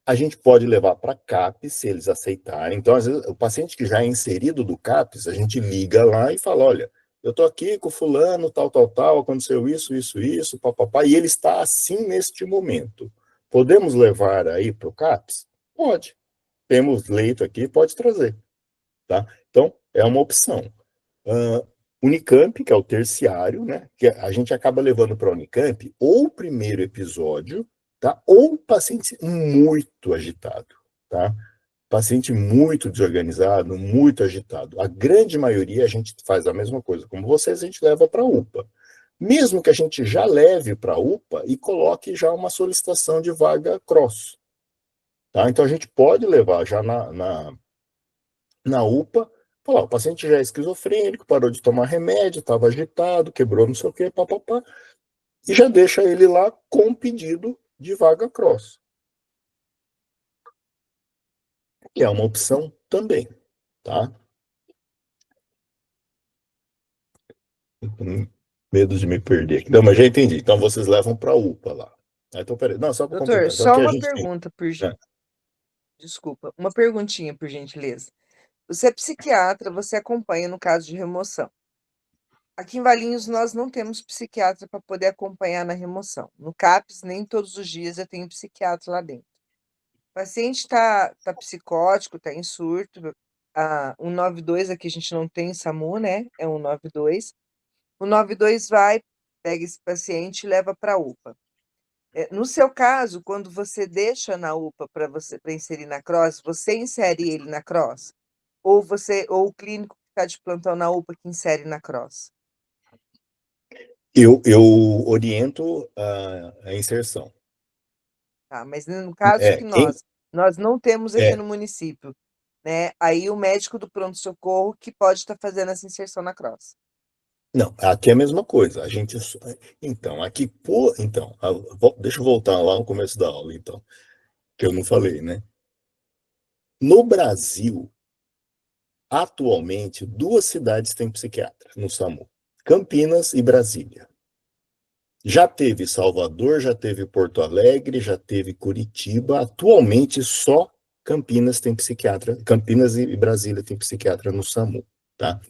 a gente pode levar para CAPES, se eles aceitarem. Então, às vezes, o paciente que já é inserido do CAPES, a gente liga lá e fala, olha, eu estou aqui com fulano, tal, aconteceu isso, papapá, e ele está assim neste momento. Podemos levar aí para o CAPES? Pode. Temos leito aqui, pode trazer. Tá? Então, é uma opção. Unicamp, que é o terciário, né? Que a gente acaba levando para a Unicamp ou o primeiro episódio, tá? Ou paciente muito agitado, tá? Paciente muito desorganizado, muito agitado. A grande maioria a gente faz a mesma coisa. Como vocês, a gente leva para a UPA. Mesmo que a gente já leve para a UPA e coloque já uma solicitação de vaga cross. Tá? Então a gente pode levar já na UPA Falar, o paciente já é esquizofrênico, parou de tomar remédio, estava agitado, quebrou não sei o quê, papapá, e já deixa ele lá com pedido de vaga cross. Que é uma opção também, tá? Medo de me perder aqui. Não, mas já entendi. Então vocês levam para a UPA lá. Então, peraí. Não, só para Doutor, completar. Então, só aqui a uma gente tem. pergunta, Né? desculpa, uma perguntinha, por gentileza. Você é psiquiatra, você acompanha no caso de remoção. Aqui em Valinhos nós não temos psiquiatra para poder acompanhar na remoção. No CAPS, nem todos os dias eu tenho psiquiatra lá dentro. O paciente está psicótico, está em surto. A 192 aqui a gente não tem SAMU, né? É 192. O 92 vai, pega esse paciente e leva para a UPA. No seu caso, quando você deixa na UPA para inserir na CROSS, você insere ele na CROSS? Ou o clínico que está de plantão na UPA que insere na CROSS? Eu oriento a inserção. Tá, mas no caso que nós não temos aqui no município, né? Aí o médico do pronto-socorro que pode estar fazendo essa inserção na CROSS. Não, aqui é a mesma coisa. A gente. Então, aqui, deixa eu voltar lá no começo da aula, então, que eu não falei, né? No Brasil, atualmente, 2 cidades têm psiquiatra no SAMU: Campinas e Brasília. Já teve Salvador, já teve Porto Alegre, já teve Curitiba. Atualmente, só Campinas tem psiquiatra. Campinas e Brasília tem psiquiatra no SAMU, tá?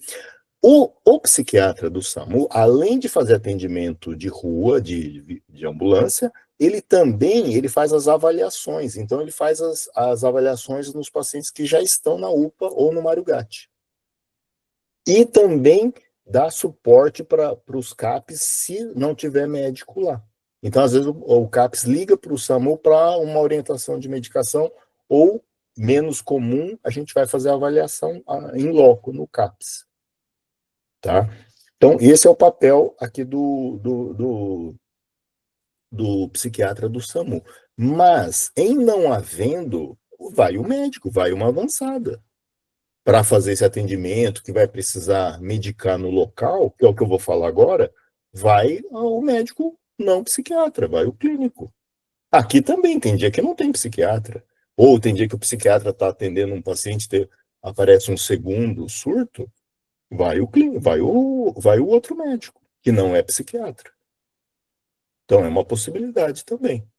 O psiquiatra do SAMU, além de fazer atendimento de rua, de ambulância, ele também faz as avaliações. Então, ele faz as avaliações nos pacientes que já estão na UPA ou no Mário Gatti. E também dá suporte para os CAPs se não tiver médico lá. Então, às vezes, o CAPs liga para o SAMU para uma orientação de medicação, ou, menos comum, a gente vai fazer a avaliação em loco, no CAPs. Tá? Então, esse é o papel aqui do psiquiatra do SAMU. Mas, em não havendo, vai o médico, vai uma avançada para fazer esse atendimento, que vai precisar medicar no local, que é o que eu vou falar agora, vai o médico não psiquiatra, vai o clínico. Aqui também tem dia que não tem psiquiatra, ou tem dia que o psiquiatra está atendendo um paciente, aparece um segundo surto, vai o clínico, vai o outro médico, que não é psiquiatra. Então, é uma possibilidade também.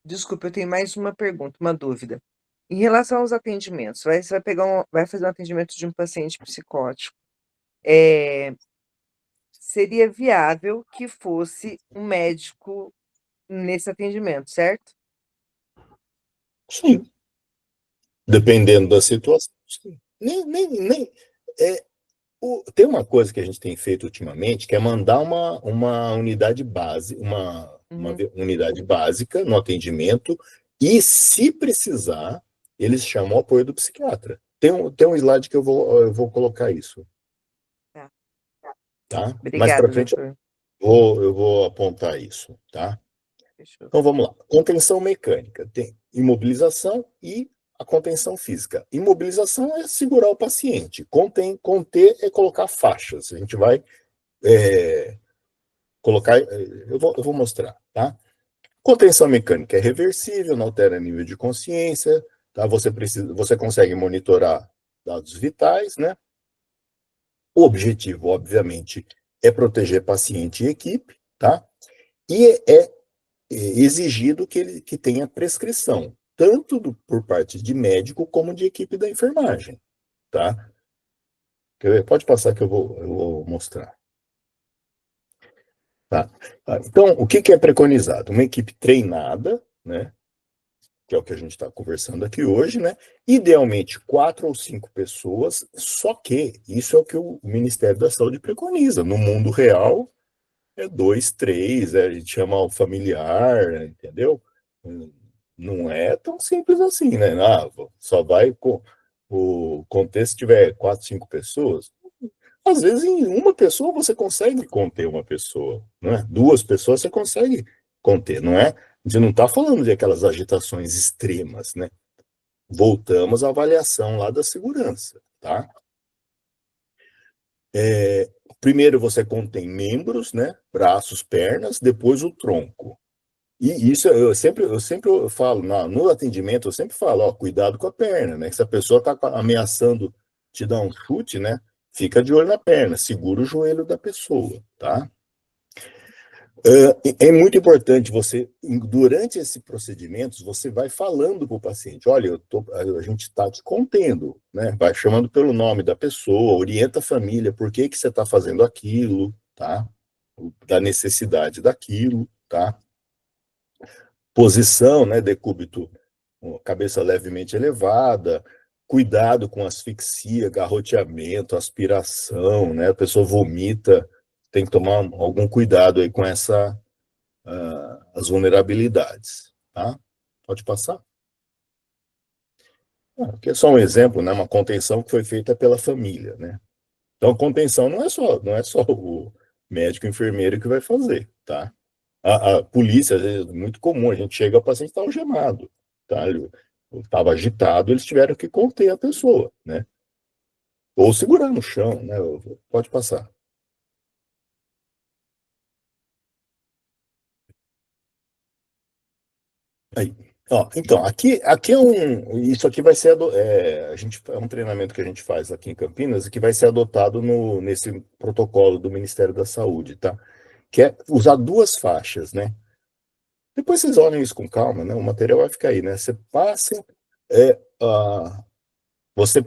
Desculpa, eu tenho mais uma pergunta, uma dúvida. Em relação aos atendimentos, você vai fazer um atendimento de um paciente psicótico. Seria viável que fosse um médico nesse atendimento, certo? Sim. Dependendo da situação. Sim. Tem uma coisa que a gente tem feito ultimamente, que é mandar uma unidade base, uma unidade básica no atendimento, e, se precisar, eles chamam o apoio do psiquiatra. Tem um slide que eu vou colocar isso. Tá? Mais para frente, eu vou apontar isso. Tá? Fechou. Então, vamos lá. Contenção mecânica. Tem imobilização e a contenção física. Imobilização é segurar o paciente. Conter é colocar faixas. A gente vai colocar... Eu vou mostrar, tá? Contenção mecânica é reversível, não altera nível de consciência, tá? Você consegue monitorar dados vitais, né? O objetivo, obviamente, é proteger paciente e equipe, tá? E é exigido que tenha prescrição, tanto por parte de médico como de equipe da enfermagem, tá? Quer ver? Pode passar que eu vou mostrar. Tá? Então, o que é preconizado? Uma equipe treinada, né? Que é o que a gente está conversando aqui hoje, né? Idealmente 4 ou 5 pessoas, só que isso é o que o Ministério da Saúde preconiza. No mundo real, é 2, 3, a gente chama o familiar, entendeu? Não é tão simples assim, né? Só vai conter se tiver 4, 5 pessoas. Às vezes, em uma pessoa, você consegue conter uma pessoa, não é? 2 pessoas você consegue conter, não é? A gente não está falando de aquelas agitações extremas, né? voltamos à avaliação lá da segurança, tá? Primeiro você contém membros, né? Braços, pernas, depois o tronco. E isso eu sempre falo, no atendimento, eu sempre falo, ó, cuidado com a perna, né? Se a pessoa está ameaçando te dar um chute, né? Fica de olho na perna, segura o joelho da pessoa, tá? É muito importante você, durante esse procedimento, você vai falando para o paciente, olha, a gente está te contendo, né? Vai chamando pelo nome da pessoa, orienta a família, por que você está fazendo aquilo, tá? Da necessidade daquilo, tá? Posição, né, decúbito, cabeça levemente elevada, cuidado com asfixia, garroteamento, aspiração, né? A pessoa vomita, tem que tomar algum cuidado aí com as vulnerabilidades, tá? Pode passar. Aqui é só um exemplo, né? Uma contenção que foi feita pela família, né? Então, contenção não é só o médico, o enfermeiro que vai fazer, tá? A polícia, às vezes, é muito comum, a gente chega, o paciente está algemado, tá? Ele estava agitado, eles tiveram que conter a pessoa, né? Ou segurar no chão, né? Pode passar. Aí. Ó, então, aqui isso aqui vai ser, é um treinamento que a gente faz aqui em Campinas e que vai ser adotado nesse protocolo do Ministério da Saúde, tá? Que é usar duas faixas, né? Depois vocês olhem isso com calma, né? O material vai ficar aí, né? Você passa, é, ah, você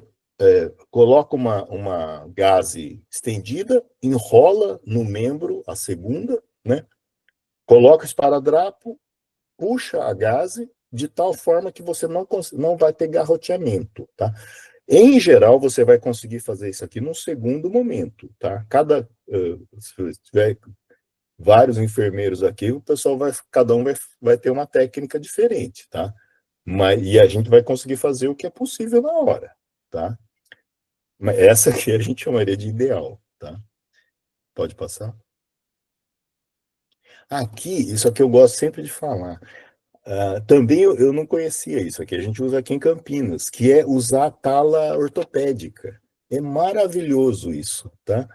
coloca uma gaze estendida, enrola no membro a segunda, né? Coloca o esparadrapo, puxa a gaze de tal forma que você não vai ter garroteamento, tá? Em geral, você vai conseguir fazer isso aqui num segundo momento, tá? Se tiver vários enfermeiros aqui, o pessoal cada um vai ter uma técnica diferente, tá? E a gente vai conseguir fazer o que é possível na hora, tá? Mas essa aqui a gente chamaria de ideal, tá? Pode passar. Aqui, isso aqui eu gosto sempre de falar. Também eu não conhecia isso aqui, a gente usa aqui em Campinas, que é usar a tala ortopédica. É maravilhoso isso, tá?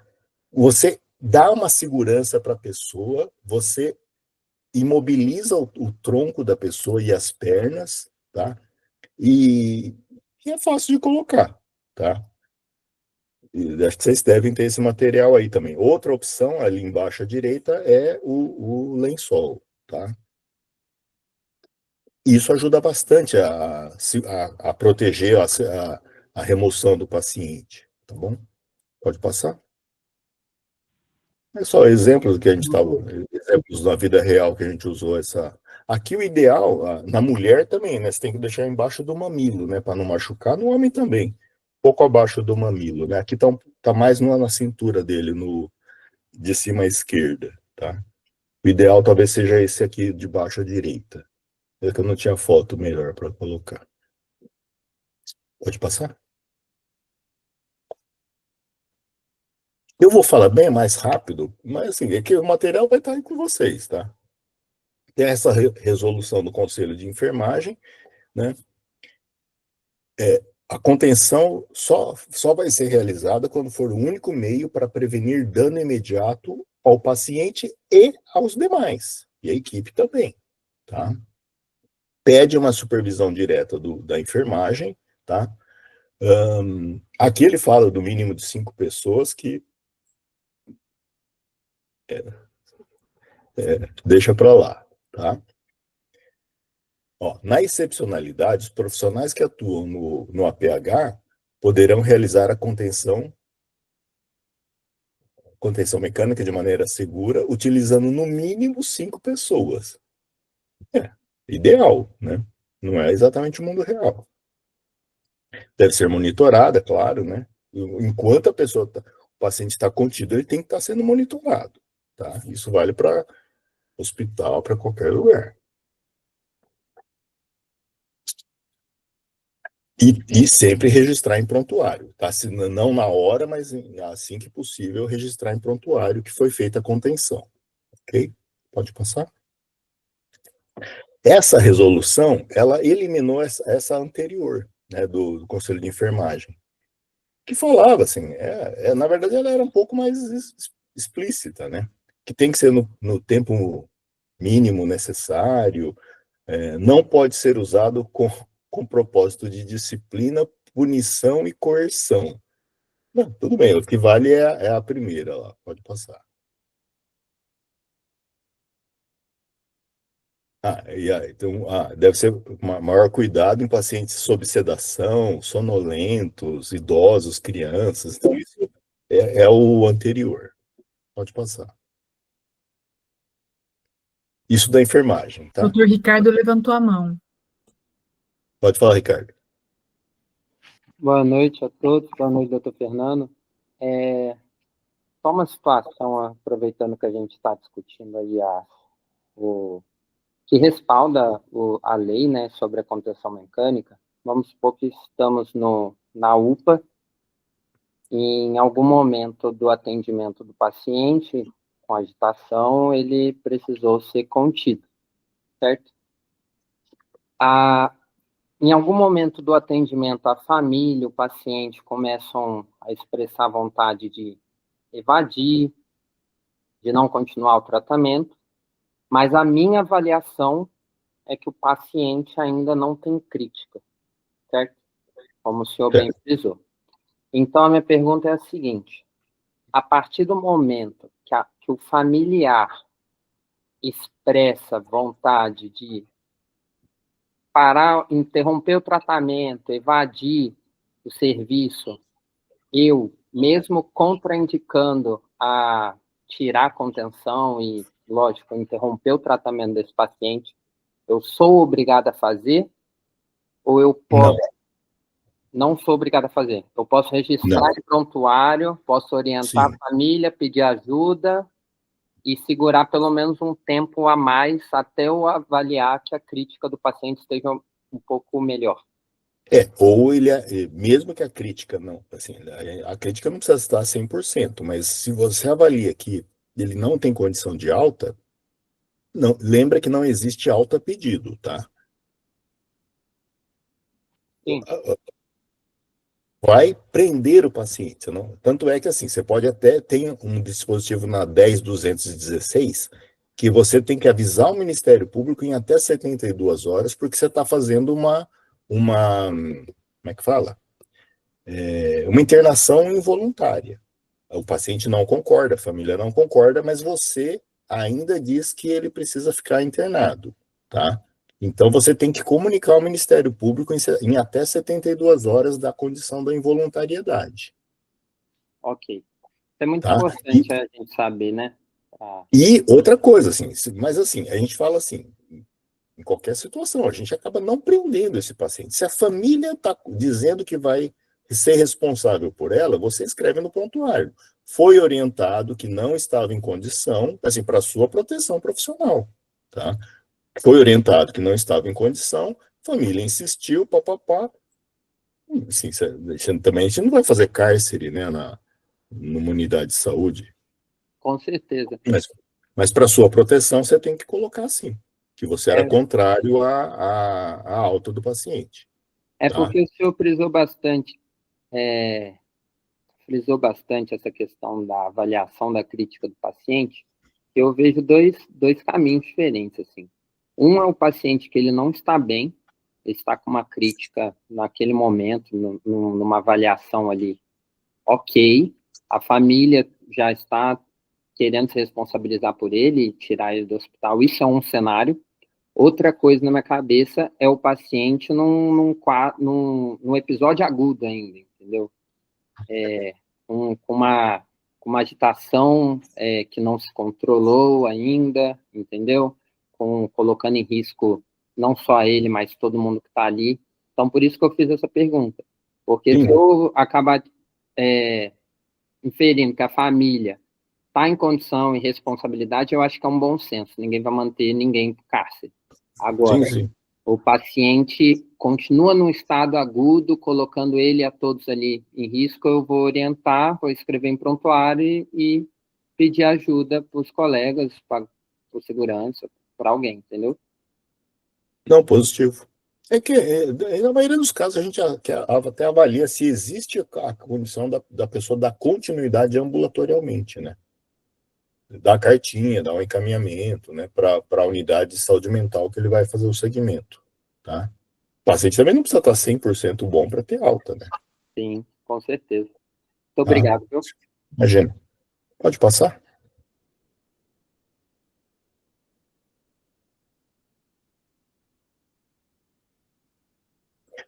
Você dá uma segurança para a pessoa, você imobiliza o tronco da pessoa e as pernas, tá? E, e é fácil de colocar, tá? E acho que vocês devem ter esse material aí também. Outra opção ali embaixo à direita é o lençol, tá? Isso ajuda bastante a proteger a remoção do paciente, tá bom? Pode passar? É só exemplos que a gente estava, exemplos da vida real que a gente usou essa. Aqui o ideal, na mulher também, né? Você tem que deixar embaixo do mamilo, né? Para não machucar, no homem também. Pouco abaixo do mamilo, né? Aqui tá mais na cintura dele, de cima à esquerda, tá? O ideal talvez seja esse aqui de baixo à direita. É que eu não tinha foto melhor para colocar. Pode passar? Eu vou falar bem mais rápido, mas assim, é que o material vai estar aí com vocês, tá? Tem essa resolução do Conselho de Enfermagem, né? A contenção só vai ser realizada quando for o único meio para prevenir dano imediato ao paciente e aos demais, e a equipe também, tá? Pede uma supervisão direta da enfermagem, tá? Aqui ele fala do mínimo de 5 pessoas que deixa para lá, tá? Ó, na excepcionalidade, os profissionais que atuam no APH poderão realizar a contenção mecânica de maneira segura, utilizando no mínimo 5 pessoas. Ideal, né? Não é exatamente o mundo real. Deve ser monitorada, claro, né? Enquanto o paciente está contido, ele tem que estar sendo monitorado, tá? Isso vale para hospital, para qualquer lugar. E sempre registrar em prontuário, tá? Não na hora, mas assim que possível, registrar em prontuário que foi feita a contenção, ok? Pode passar? Essa resolução, ela eliminou essa anterior, né, do Conselho de Enfermagem, que falava assim, na verdade ela era um pouco mais explícita, né? Que tem que ser no tempo mínimo necessário, não pode ser usado com propósito de disciplina, punição e coerção. Não, tudo bem, o que vale é a primeira lá, pode passar. Então, deve ser maior cuidado em pacientes sob sedação, sonolentos, idosos, crianças. Então, isso é o anterior. Pode passar. Isso da enfermagem, tá? Doutor Ricardo levantou a mão. Pode falar, Ricardo. Boa noite a todos, boa noite, doutor Fernando. Só uma situação, aproveitando que a gente está discutindo aí que respalda a lei, né, sobre a contenção mecânica. Vamos supor que estamos na UPA e em algum momento do atendimento do paciente com agitação, ele precisou ser contido, certo? Em algum momento do atendimento, a família, o paciente começam a expressar vontade de evadir, de não continuar o tratamento, mas a minha avaliação é que o paciente ainda não tem crítica, certo? Como o senhor bem frisou. Então, a minha pergunta é a seguinte: a partir do momento que o familiar expressa vontade de parar, interromper o tratamento, evadir o serviço, eu, mesmo contraindicando a tirar a contenção e, lógico, interromper o tratamento desse paciente, eu sou obrigado a fazer? Ou eu posso... Não sou obrigado a fazer. Eu posso registrar em prontuário, posso orientar a família, pedir ajuda e segurar pelo menos um tempo a mais até eu avaliar que a crítica do paciente esteja um pouco melhor. Ou mesmo que a crítica não, assim, a crítica não precisa estar 100%, mas se você avalia que ele não tem condição de alta, não, lembra que não existe alta a pedido, tá? Sim. Vai prender o paciente, não? Tanto é que assim, você pode até ter um dispositivo na 10.216 que você tem que avisar o Ministério Público em até 72 horas, porque você está fazendo como é que fala? Uma internação involuntária. O paciente não concorda, a família não concorda, mas você ainda diz que ele precisa ficar internado, tá? Então, você tem que comunicar ao Ministério Público em até 72 horas da condição da involuntariedade. Ok. Isso é muito tá? importante a gente saber, né? E outra coisa, assim, mas assim, a gente fala assim, em qualquer situação, a gente acaba não prendendo esse paciente. Se a família está dizendo que vai ser responsável por ela, você escreve no prontuário. Foi orientado que não estava em condição, assim, para sua proteção profissional, tá? Foi orientado que não estava em condição, família insistiu, papapá. Assim, também a gente não vai fazer cárcere, né, numa unidade de saúde. Com certeza. Mas para sua proteção, você tem que colocar assim, que você era contrário à alta do paciente. Tá? Porque o senhor frisou bastante essa questão da avaliação da crítica do paciente. Eu vejo dois caminhos diferentes, assim. Um é o paciente que ele não está bem, ele está com uma crítica naquele momento, numa avaliação ali, ok, a família já está querendo se responsabilizar por ele e tirar ele do hospital, isso é um cenário. Outra coisa na minha cabeça é o paciente num episódio agudo ainda, entendeu? Com uma agitação que não se controlou ainda, entendeu? Colocando em risco não só ele, mas todo mundo que está ali. Então, por isso que eu fiz essa pergunta. Porque se eu acabar inferindo que a família está em condição e responsabilidade, eu acho que é um bom senso. Ninguém vai manter ninguém no cárcere. Agora, o paciente continua num estado agudo, colocando ele a todos ali em risco, eu vou orientar, vou escrever em prontuário e pedir ajuda para os colegas, para segurança, para alguém, entendeu? Não, positivo. É que, na maioria dos casos, a gente até avalia se existe a condição da pessoa dar continuidade ambulatorialmente, né? Dar a cartinha, dar um encaminhamento, né, para a unidade de saúde mental que ele vai fazer o segmento, tá? O paciente também não precisa estar 100% bom para ter alta, né? Sim, com certeza. Muito Tá? obrigado, viu? Imagina. Pode passar?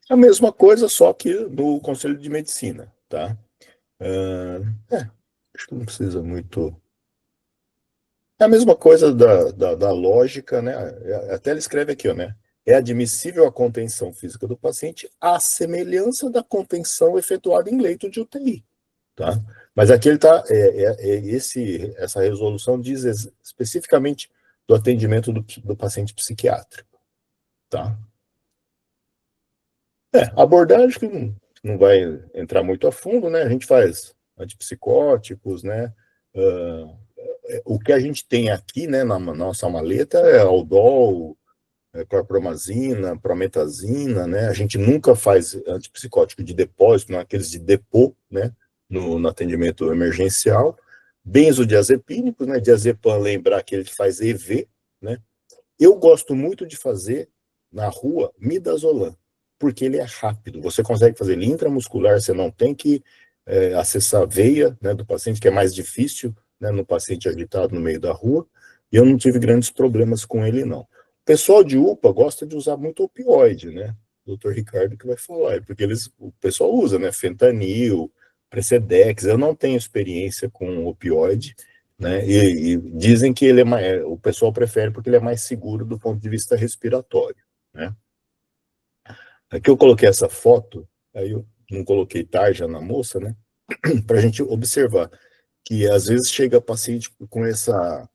A mesma coisa, só que no Conselho de Medicina, tá? Acho que não precisa muito. É a mesma coisa da lógica, né? Até ele escreve aqui, ó, né? É admissível a contenção física do paciente à semelhança da contenção efetuada em leito de UTI, tá? Mas aqui ele tá, essa resolução diz especificamente do atendimento do paciente psiquiátrico, tá? A abordagem que não vai entrar muito a fundo, né? A gente faz antipsicóticos, né? O que a gente tem aqui, né, na nossa maleta é Aldol, clorpromazina, prometazina, né? A gente nunca faz antipsicótico de depósito, não aqueles de depô, né? No atendimento emergencial. Benzodiazepínicos, né? Diazepam, lembrar que ele faz EV, né? Eu gosto muito de fazer na rua midazolam, porque ele é rápido. Você consegue fazer ele intramuscular, você não tem que acessar a veia, né, do paciente, que é mais difícil, né, no paciente agitado no meio da rua, e eu não tive grandes problemas com ele, não. O pessoal de UPA gosta de usar muito opioide, né? O doutor Ricardo que vai falar, porque o pessoal usa, né? Fentanil, Precedex. Eu não tenho experiência com opioide, né? E dizem que ele o pessoal prefere porque ele é mais seguro do ponto de vista respiratório, né? Aqui eu coloquei essa foto, aí eu não coloquei tarja na moça, né? Para a gente observar que às vezes chega paciente com essa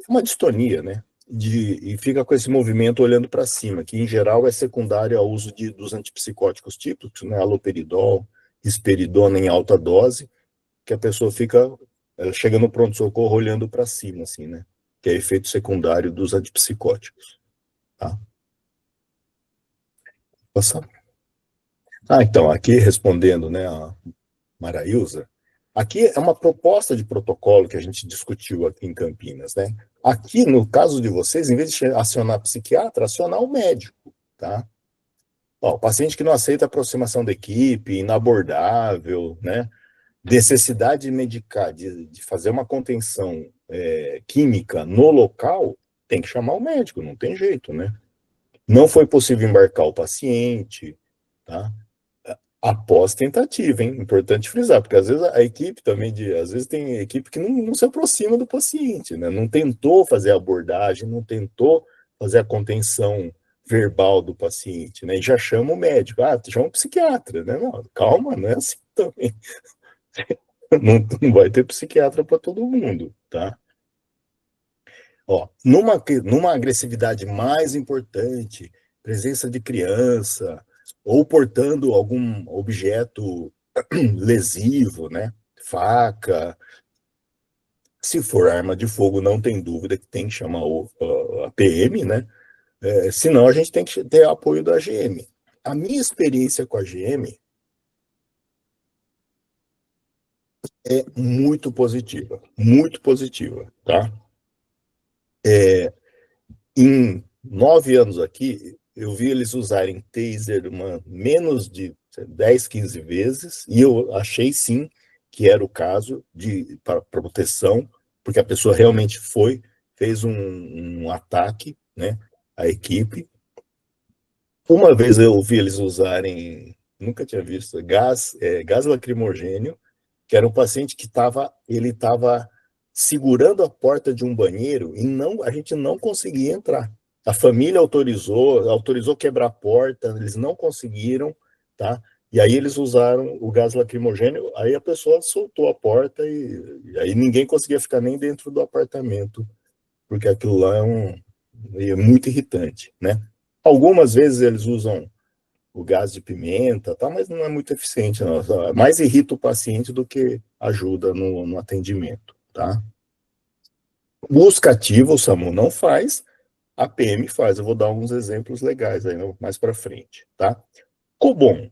uma distonia, né? E fica com esse movimento olhando para cima, que em geral é secundário ao uso dos antipsicóticos típicos, né? Haloperidol, risperidona em alta dose, que a pessoa chega no pronto-socorro olhando para cima, assim, né? Que é efeito secundário dos antipsicóticos, tá? Passar. Então, aqui respondendo, né, a Marailza, aqui é uma proposta de protocolo que a gente discutiu aqui em Campinas, né? Aqui, no caso de vocês, em vez de acionar psiquiatra, acionar o médico, tá? O paciente que não aceita aproximação da equipe, inabordável, né? Necessidade de medicar, de fazer uma contenção química no local, tem que chamar o médico, não tem jeito, né? Não foi possível embarcar o paciente, tá? Após tentativa, hein? Importante frisar, porque às vezes a equipe também, às vezes tem equipe que não se aproxima do paciente, né? Não tentou fazer a abordagem, não tentou fazer a contenção verbal do paciente, né? E já chama o médico, chama o psiquiatra, né? Não, calma, não é assim também. Não vai ter psiquiatra para todo mundo, tá? Numa agressividade mais importante, presença de criança, ou portando algum objeto lesivo, né? Faca. Se for arma de fogo, não tem dúvida que tem que chamar a PM, né? Senão a gente tem que ter apoio da GM. A minha experiência com a GM é muito positiva, tá? Em 9 anos aqui, eu vi eles usarem taser menos de 10, 15 vezes, e eu achei sim que era o caso para proteção, porque a pessoa realmente fez um ataque, né, à equipe. Uma vez eu vi eles usarem, nunca tinha visto, gás lacrimogênio, que era um paciente que ele estava segurando a porta de um banheiro e a gente não conseguia entrar. A família autorizou quebrar a porta, eles não conseguiram, tá? E aí eles usaram o gás lacrimogênio, aí a pessoa soltou a porta e aí ninguém conseguia ficar nem dentro do apartamento, porque aquilo lá é muito irritante, né? Algumas vezes eles usam o gás de pimenta, tá, mas não é muito eficiente, não. Mais irrita o paciente do que ajuda no atendimento, tá? Busca ativa o SAMU não faz, a PM faz. Eu vou dar uns exemplos legais aí mais para frente, tá? COBOM,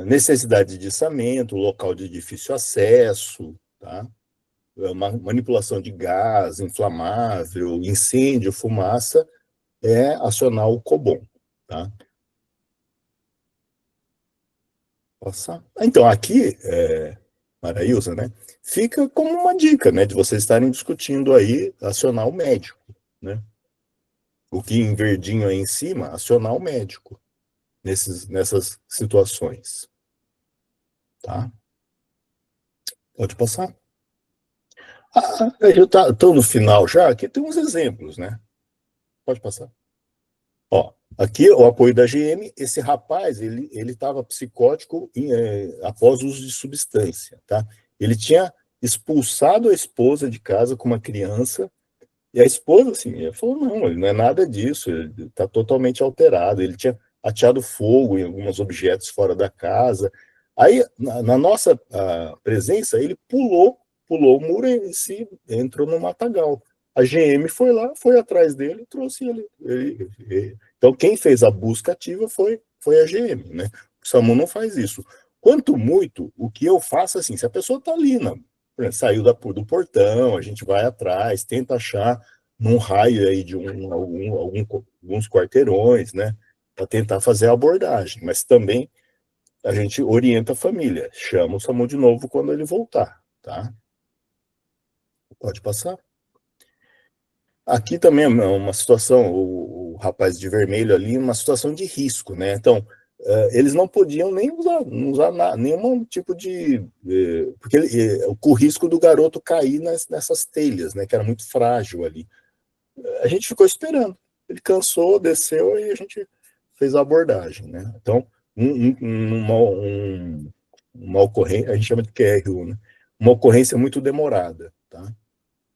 necessidade de içamento, local de difícil acesso, tá? Manipulação de gás inflamável, incêndio, fumaça, acionar o COBOM, tá? Passar. Então, aqui, Maraílza, né, fica como uma dica, né, de vocês estarem discutindo aí, acionar o médico, né? O que em verdinho aí em cima, acionar o médico nessas situações, tá? Pode passar. Eu estou no final já, aqui tem uns exemplos, né? Pode passar. Ó, aqui o apoio da GM, esse rapaz, ele estava psicótico após o uso de substância, tá? Ele tinha expulsado a esposa de casa com uma criança, e a esposa, assim, ela falou, não, ele não é nada disso, ele está totalmente alterado, ele tinha ateado fogo em alguns objetos fora da casa. Aí, na nossa presença, ele pulou o muro e se entrou no matagal. A GM foi lá, foi atrás dele e trouxe ele. Então, quem fez a busca ativa foi a GM, né? O SAMU não faz isso. Quanto muito, o que eu faço, assim, se a pessoa está ali, saiu do portão, a gente vai atrás, tenta achar num raio aí de alguns quarteirões, né? Para tentar fazer a abordagem. Mas também a gente orienta a família, chama o SAMU de novo quando ele voltar, tá? Pode passar. Aqui também é uma situação, o rapaz de vermelho ali, uma situação de risco, né? Então, eles não podiam nem usar nenhum tipo de... porque o risco do garoto cair nessas telhas, né? Que era muito frágil ali. A gente ficou esperando. Ele cansou, desceu e a gente fez a abordagem, né? Então, uma ocorrência, a gente chama de QRU, né? Uma ocorrência muito demorada, tá?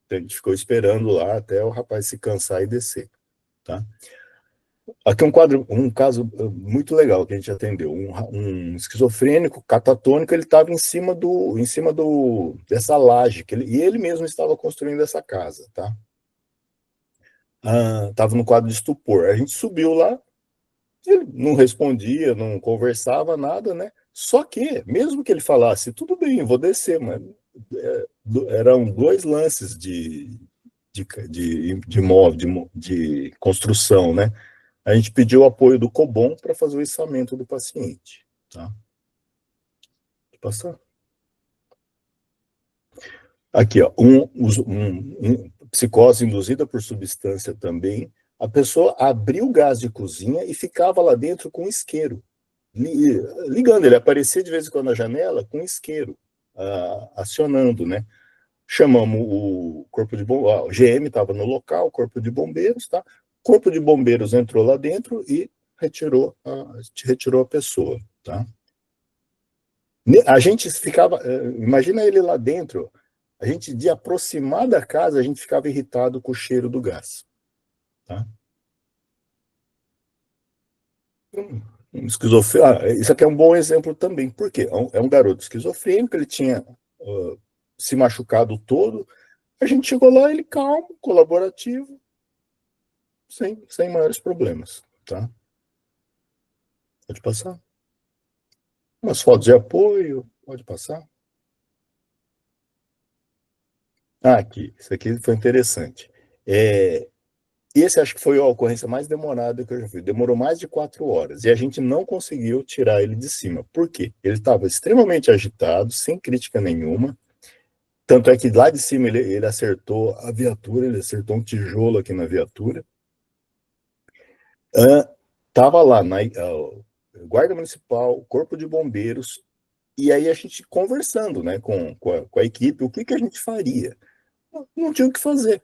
Então, a gente ficou esperando lá até o rapaz se cansar e descer, tá? Aqui um caso muito legal que a gente atendeu. Um esquizofrênico, catatônico, ele estava em cima dessa laje, e ele mesmo estava construindo essa casa, tá? Estava no quadro de estupor. A gente subiu lá, ele não respondia, não conversava, nada, né? Só que, mesmo que ele falasse, tudo bem, vou descer, mas eram 2 lances de construção, né? A gente pediu o apoio do COBOM para fazer o içamento do paciente, tá? Pode passar. Aqui, ó, psicose induzida por substância também. A pessoa abriu o gás de cozinha e ficava lá dentro com isqueiro, ligando. Ele aparecia de vez em quando na janela com isqueiro, acionando, né? Chamamos o corpo de bombeiros, o GM estava no local, o corpo de bombeiros, tá? O corpo de bombeiros entrou lá dentro e retirou a pessoa, tá? A gente ficava, imagina ele lá dentro, a gente, de aproximar da casa, a gente ficava irritado com o cheiro do gás, tá? Isso aqui é um bom exemplo também, porque é um garoto esquizofrênico, ele tinha se machucado todo, a gente chegou lá, ele calmo, colaborativo, sem maiores problemas, tá? Pode passar. Umas fotos de apoio, pode passar. Aqui, isso aqui foi interessante. Esse acho que foi a ocorrência mais demorada que eu já vi. Demorou mais de 4 horas e a gente não conseguiu tirar ele de cima. Por quê? Ele estava extremamente agitado, sem crítica nenhuma. Tanto é que lá de cima ele acertou a viatura, ele acertou um tijolo aqui na viatura. Tava lá Guarda Municipal, Corpo de Bombeiros, e aí a gente conversando, né, com a equipe, o que a gente faria? Não tinha o que fazer.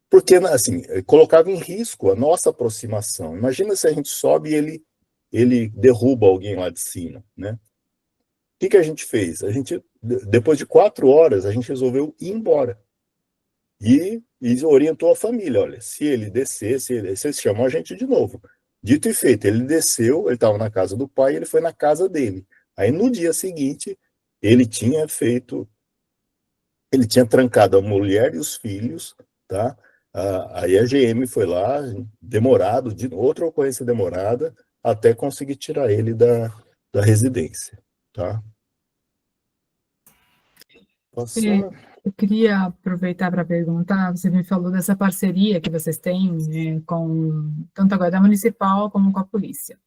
Porque, assim, colocava em risco a nossa aproximação. Imagina se a gente sobe e ele derruba alguém lá de cima, né? O que a gente fez? A gente, depois de 4 horas, a gente resolveu ir embora. E orientou a família, olha, se ele descer, vocês chamam a gente de novo. Dito e feito, ele desceu, ele estava na casa do pai, ele foi na casa dele. Aí, no dia seguinte, ele tinha trancado a mulher e os filhos, tá? Aí a GM foi lá, demorado, outra ocorrência demorada, até conseguir tirar ele da residência, tá? Passando. Eu queria aproveitar para perguntar, você me falou dessa parceria que vocês têm, né, com tanto a Guarda Municipal como com a polícia.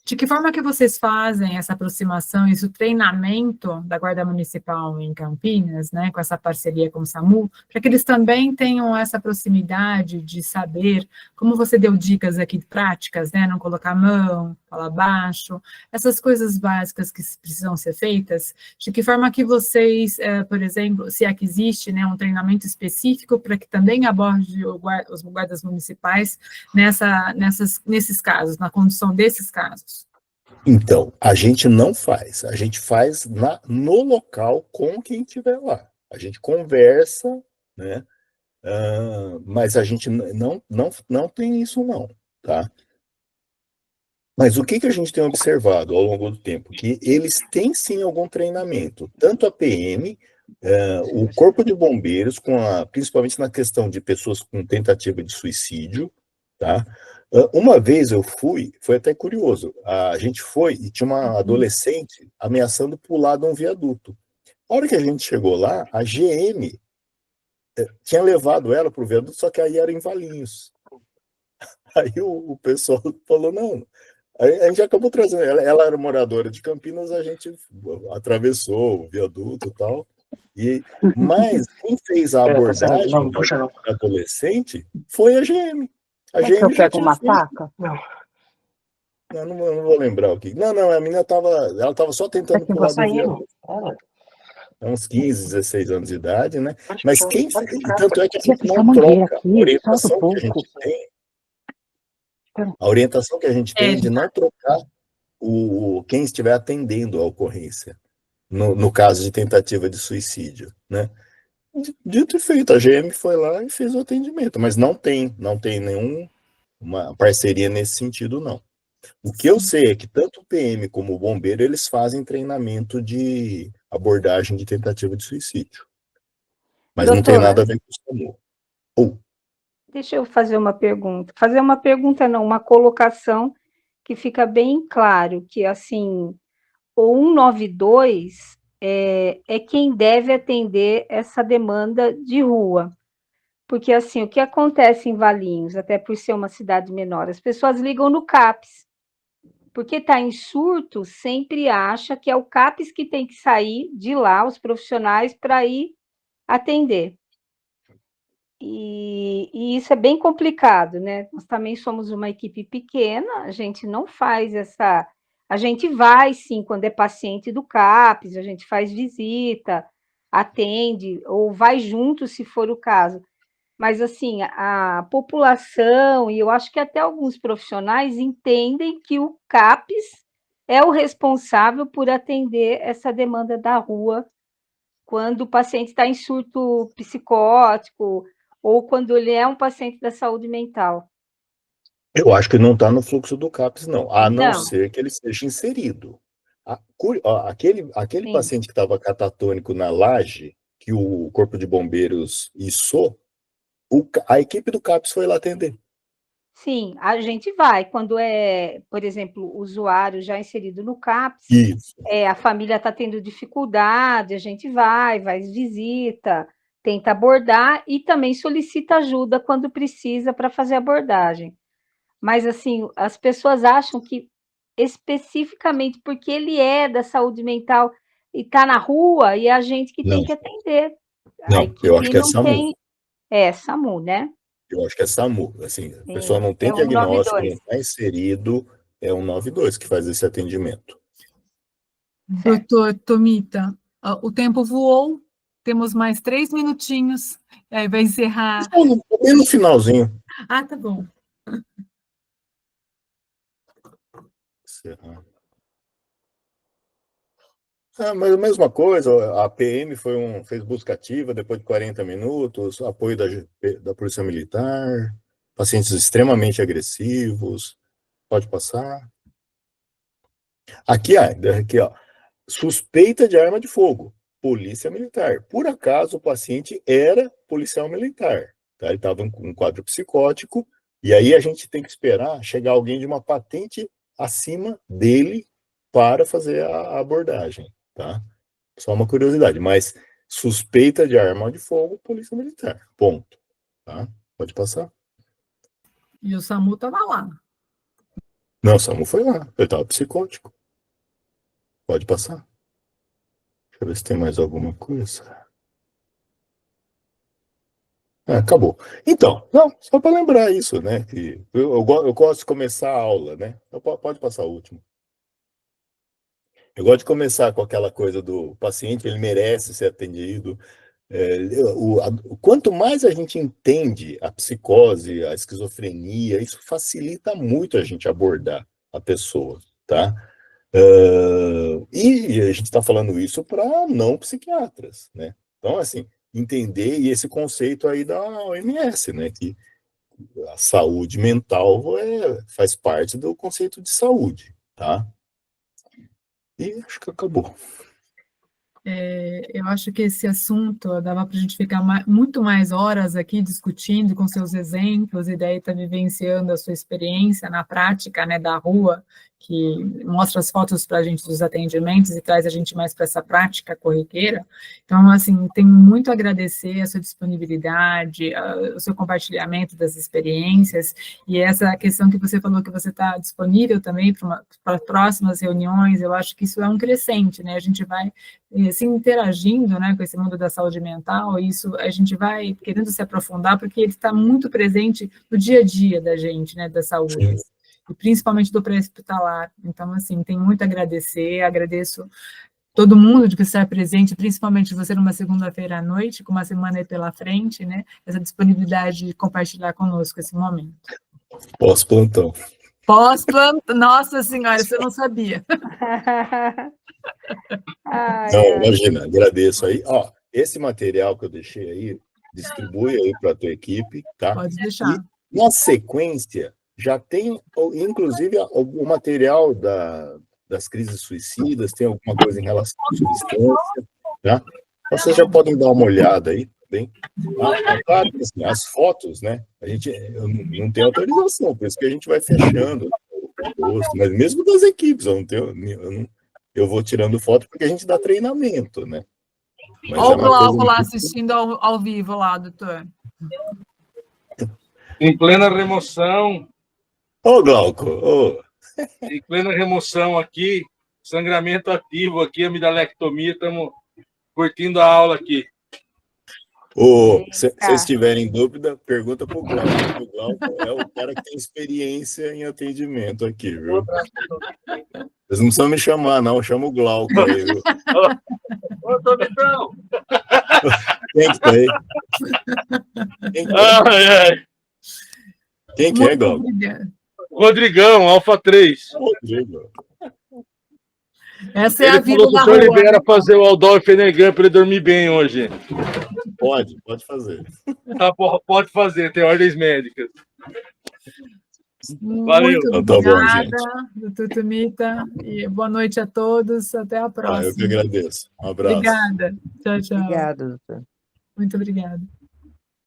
De que forma que vocês fazem essa aproximação, esse treinamento da Guarda Municipal em Campinas, né, com essa parceria com o SAMU, para que eles também tenham essa proximidade de saber, como você deu dicas aqui práticas, né, não colocar a mão, falar baixo, essas coisas básicas que precisam ser feitas, de que forma que vocês, por exemplo, se aqui existe, né, um treinamento específico para que também aborde os guardas municipais nesses casos, na condução desses casos? Então, a gente não faz, a gente faz no local com quem estiver lá. A gente conversa, né? Mas a gente não tem isso não, tá? Mas o que a gente tem observado ao longo do tempo? Que eles têm sim algum treinamento, tanto a PM, o Corpo de Bombeiros, principalmente na questão de pessoas com tentativa de suicídio, tá? Uma vez eu foi até curioso, a gente foi e tinha uma adolescente ameaçando pular de um viaduto. A hora que a gente chegou lá, a GM tinha levado ela para o viaduto, só que aí era em Valinhos. Aí o pessoal falou, não, a gente acabou trazendo, ela era moradora de Campinas, a gente atravessou o viaduto e tal, mas quem fez a abordagem do adolescente foi a GM. A que eu GM já pego tinha uma feito. faca? Não vou lembrar o que. Não, a menina ela só tentando pular do viaduto. Uns 15, 16 anos de idade, né? Mas tanto é que a gente não troca a orientação que a gente tem. A orientação que a gente tem é de não trocar quem estiver atendendo a ocorrência, no caso de tentativa de suicídio, né? Dito e feito, a GM foi lá e fez o atendimento, mas não tem nenhuma parceria nesse sentido, não. O que eu sei é que tanto o PM como o bombeiro, eles fazem treinamento de abordagem de tentativa de suicídio. Mas não tem nada a ver com o SAMU. Deixa eu fazer uma pergunta. Fazer uma pergunta não, uma colocação que fica bem claro, que assim, o 192 é quem deve atender essa demanda de rua. Porque assim, o que acontece em Valinhos, até por ser uma cidade menor, as pessoas ligam no CAPS. Porque está em surto, sempre acha que é o CAPS que tem que sair de lá, os profissionais, para ir atender. E isso é bem complicado, né? Nós também somos uma equipe pequena, a gente não faz essa... A gente vai, sim, quando é paciente do CAPS, a gente faz visita, atende, ou vai junto, se for o caso. Mas, assim, a população, e eu acho que até alguns profissionais entendem que o CAPS é o responsável por atender essa demanda da rua quando o paciente está em surto psicótico ou quando ele é um paciente da saúde mental. Eu acho que não está no fluxo do CAPS, não, a não ser que ele seja inserido. Aquele paciente que estava catatônico na laje, que o Corpo de Bombeiros içou, a equipe do CAPS foi lá atender. Sim, a gente vai. Quando é, por exemplo, o usuário já inserido no CAPS, a família está tendo dificuldade, a gente vai visita, tenta abordar e também solicita ajuda quando precisa para fazer a abordagem. Mas, assim, as pessoas acham que especificamente porque ele é da saúde mental e está na rua e é a gente que tem que atender. Não, eu acho que é SAMU. SAMU, né? Eu acho que é SAMU. Assim, a pessoa não tem diagnóstico, não está inserido, é 192 que faz esse atendimento. Doutor Tomita, o tempo voou, temos mais 3 minutinhos, aí vai encerrar. Bem no finalzinho. Ah, tá bom. Encerrar. Mas a mesma coisa, a PM fez busca ativa depois de 40 minutos, apoio da Polícia Militar, pacientes extremamente agressivos. Pode passar. Aqui, ó, suspeita de arma de fogo, Polícia Militar. Por acaso o paciente era policial militar, tá? Ele estava com um quadro psicótico, e aí a gente tem que esperar chegar alguém de uma patente acima dele para fazer a abordagem, tá? Só uma curiosidade, mas suspeita de arma de fogo, polícia militar, ponto, tá? Pode passar. E o SAMU estava lá. Não, o SAMU foi lá, ele estava psicótico. Pode passar. Deixa eu ver se tem mais alguma coisa. Acabou. Então, não, só para lembrar isso, né? Que eu gosto de começar a aula, né? Então, pode passar o último. Eu gosto de começar com aquela coisa do paciente, ele merece ser atendido. Quanto mais a gente entende a psicose, a esquizofrenia, isso facilita muito a gente abordar a pessoa, tá? E a gente está falando isso para não psiquiatras, né? Então, assim, entender e esse conceito aí da OMS, né? Que a saúde mental faz parte do conceito de saúde, tá? E acho que acabou. Eu acho que esse assunto dava para a gente ficar muito mais horas aqui discutindo com seus exemplos, e daí está vivenciando a sua experiência na prática, né, da rua, que mostra as fotos para a gente dos atendimentos e traz a gente mais para essa prática corriqueira. Então, assim, tenho muito a agradecer a sua disponibilidade, o seu compartilhamento das experiências, e essa questão que você falou que você está disponível também para próximas reuniões. Eu acho que isso é um crescente, né? A gente vai se interagindo, né, com esse mundo da saúde mental, e isso a gente vai querendo se aprofundar, porque ele está muito presente no dia a dia da gente, né, da saúde, Sim. E principalmente do pré-hospitalar. Então, assim, tenho muito a agradecer, agradeço todo mundo de estar presente, principalmente você numa segunda-feira à noite, com uma semana aí pela frente, né, essa disponibilidade de compartilhar conosco esse momento. Pós-plantão. Pós-plantão, nossa senhora, isso eu não sabia. Não, imagina, agradeço aí. Ó, esse material que eu deixei aí, distribui aí para a tua equipe, tá? Pode deixar. E, na sequência, já tem, inclusive, o material das crises suicidas, tem alguma coisa em relação à substância, tá? Vocês já podem dar uma olhada aí, bem? Claro que assim, as fotos, né? Eu não tenho autorização, por isso que a gente vai fechando o rosto, mas mesmo das equipes, eu vou tirando foto porque a gente dá treinamento, né? Olha o Glauco lá assistindo ao vivo lá, doutor. Em plena remoção. Ô, Glauco! Ô. Em plena remoção aqui, sangramento ativo aqui, amidalectomia, estamos curtindo a aula aqui. Se vocês tiverem dúvida, pergunta para o Glauco. O Glauco é o cara que tem experiência em atendimento aqui, viu? Vocês não precisam me chamar, não. Chama o Glauco aí, viu? Ô, Tomitão! Quem que tá aí? Quem que é, Glauco? Rodrigão, Alfa 3. Rodrigo. Essa é a vida falou da que o senhor rua. libera fazer o Aldol e Fenegan para ele dormir bem hoje. Pode fazer. Tá, pode fazer, tem ordens médicas. Valeu. Muito obrigada, tá bom, doutor Tumita, e boa noite a todos, até a próxima. Eu que agradeço. Um abraço. Obrigada. Tchau, tchau. Obrigada, doutor. Muito obrigada.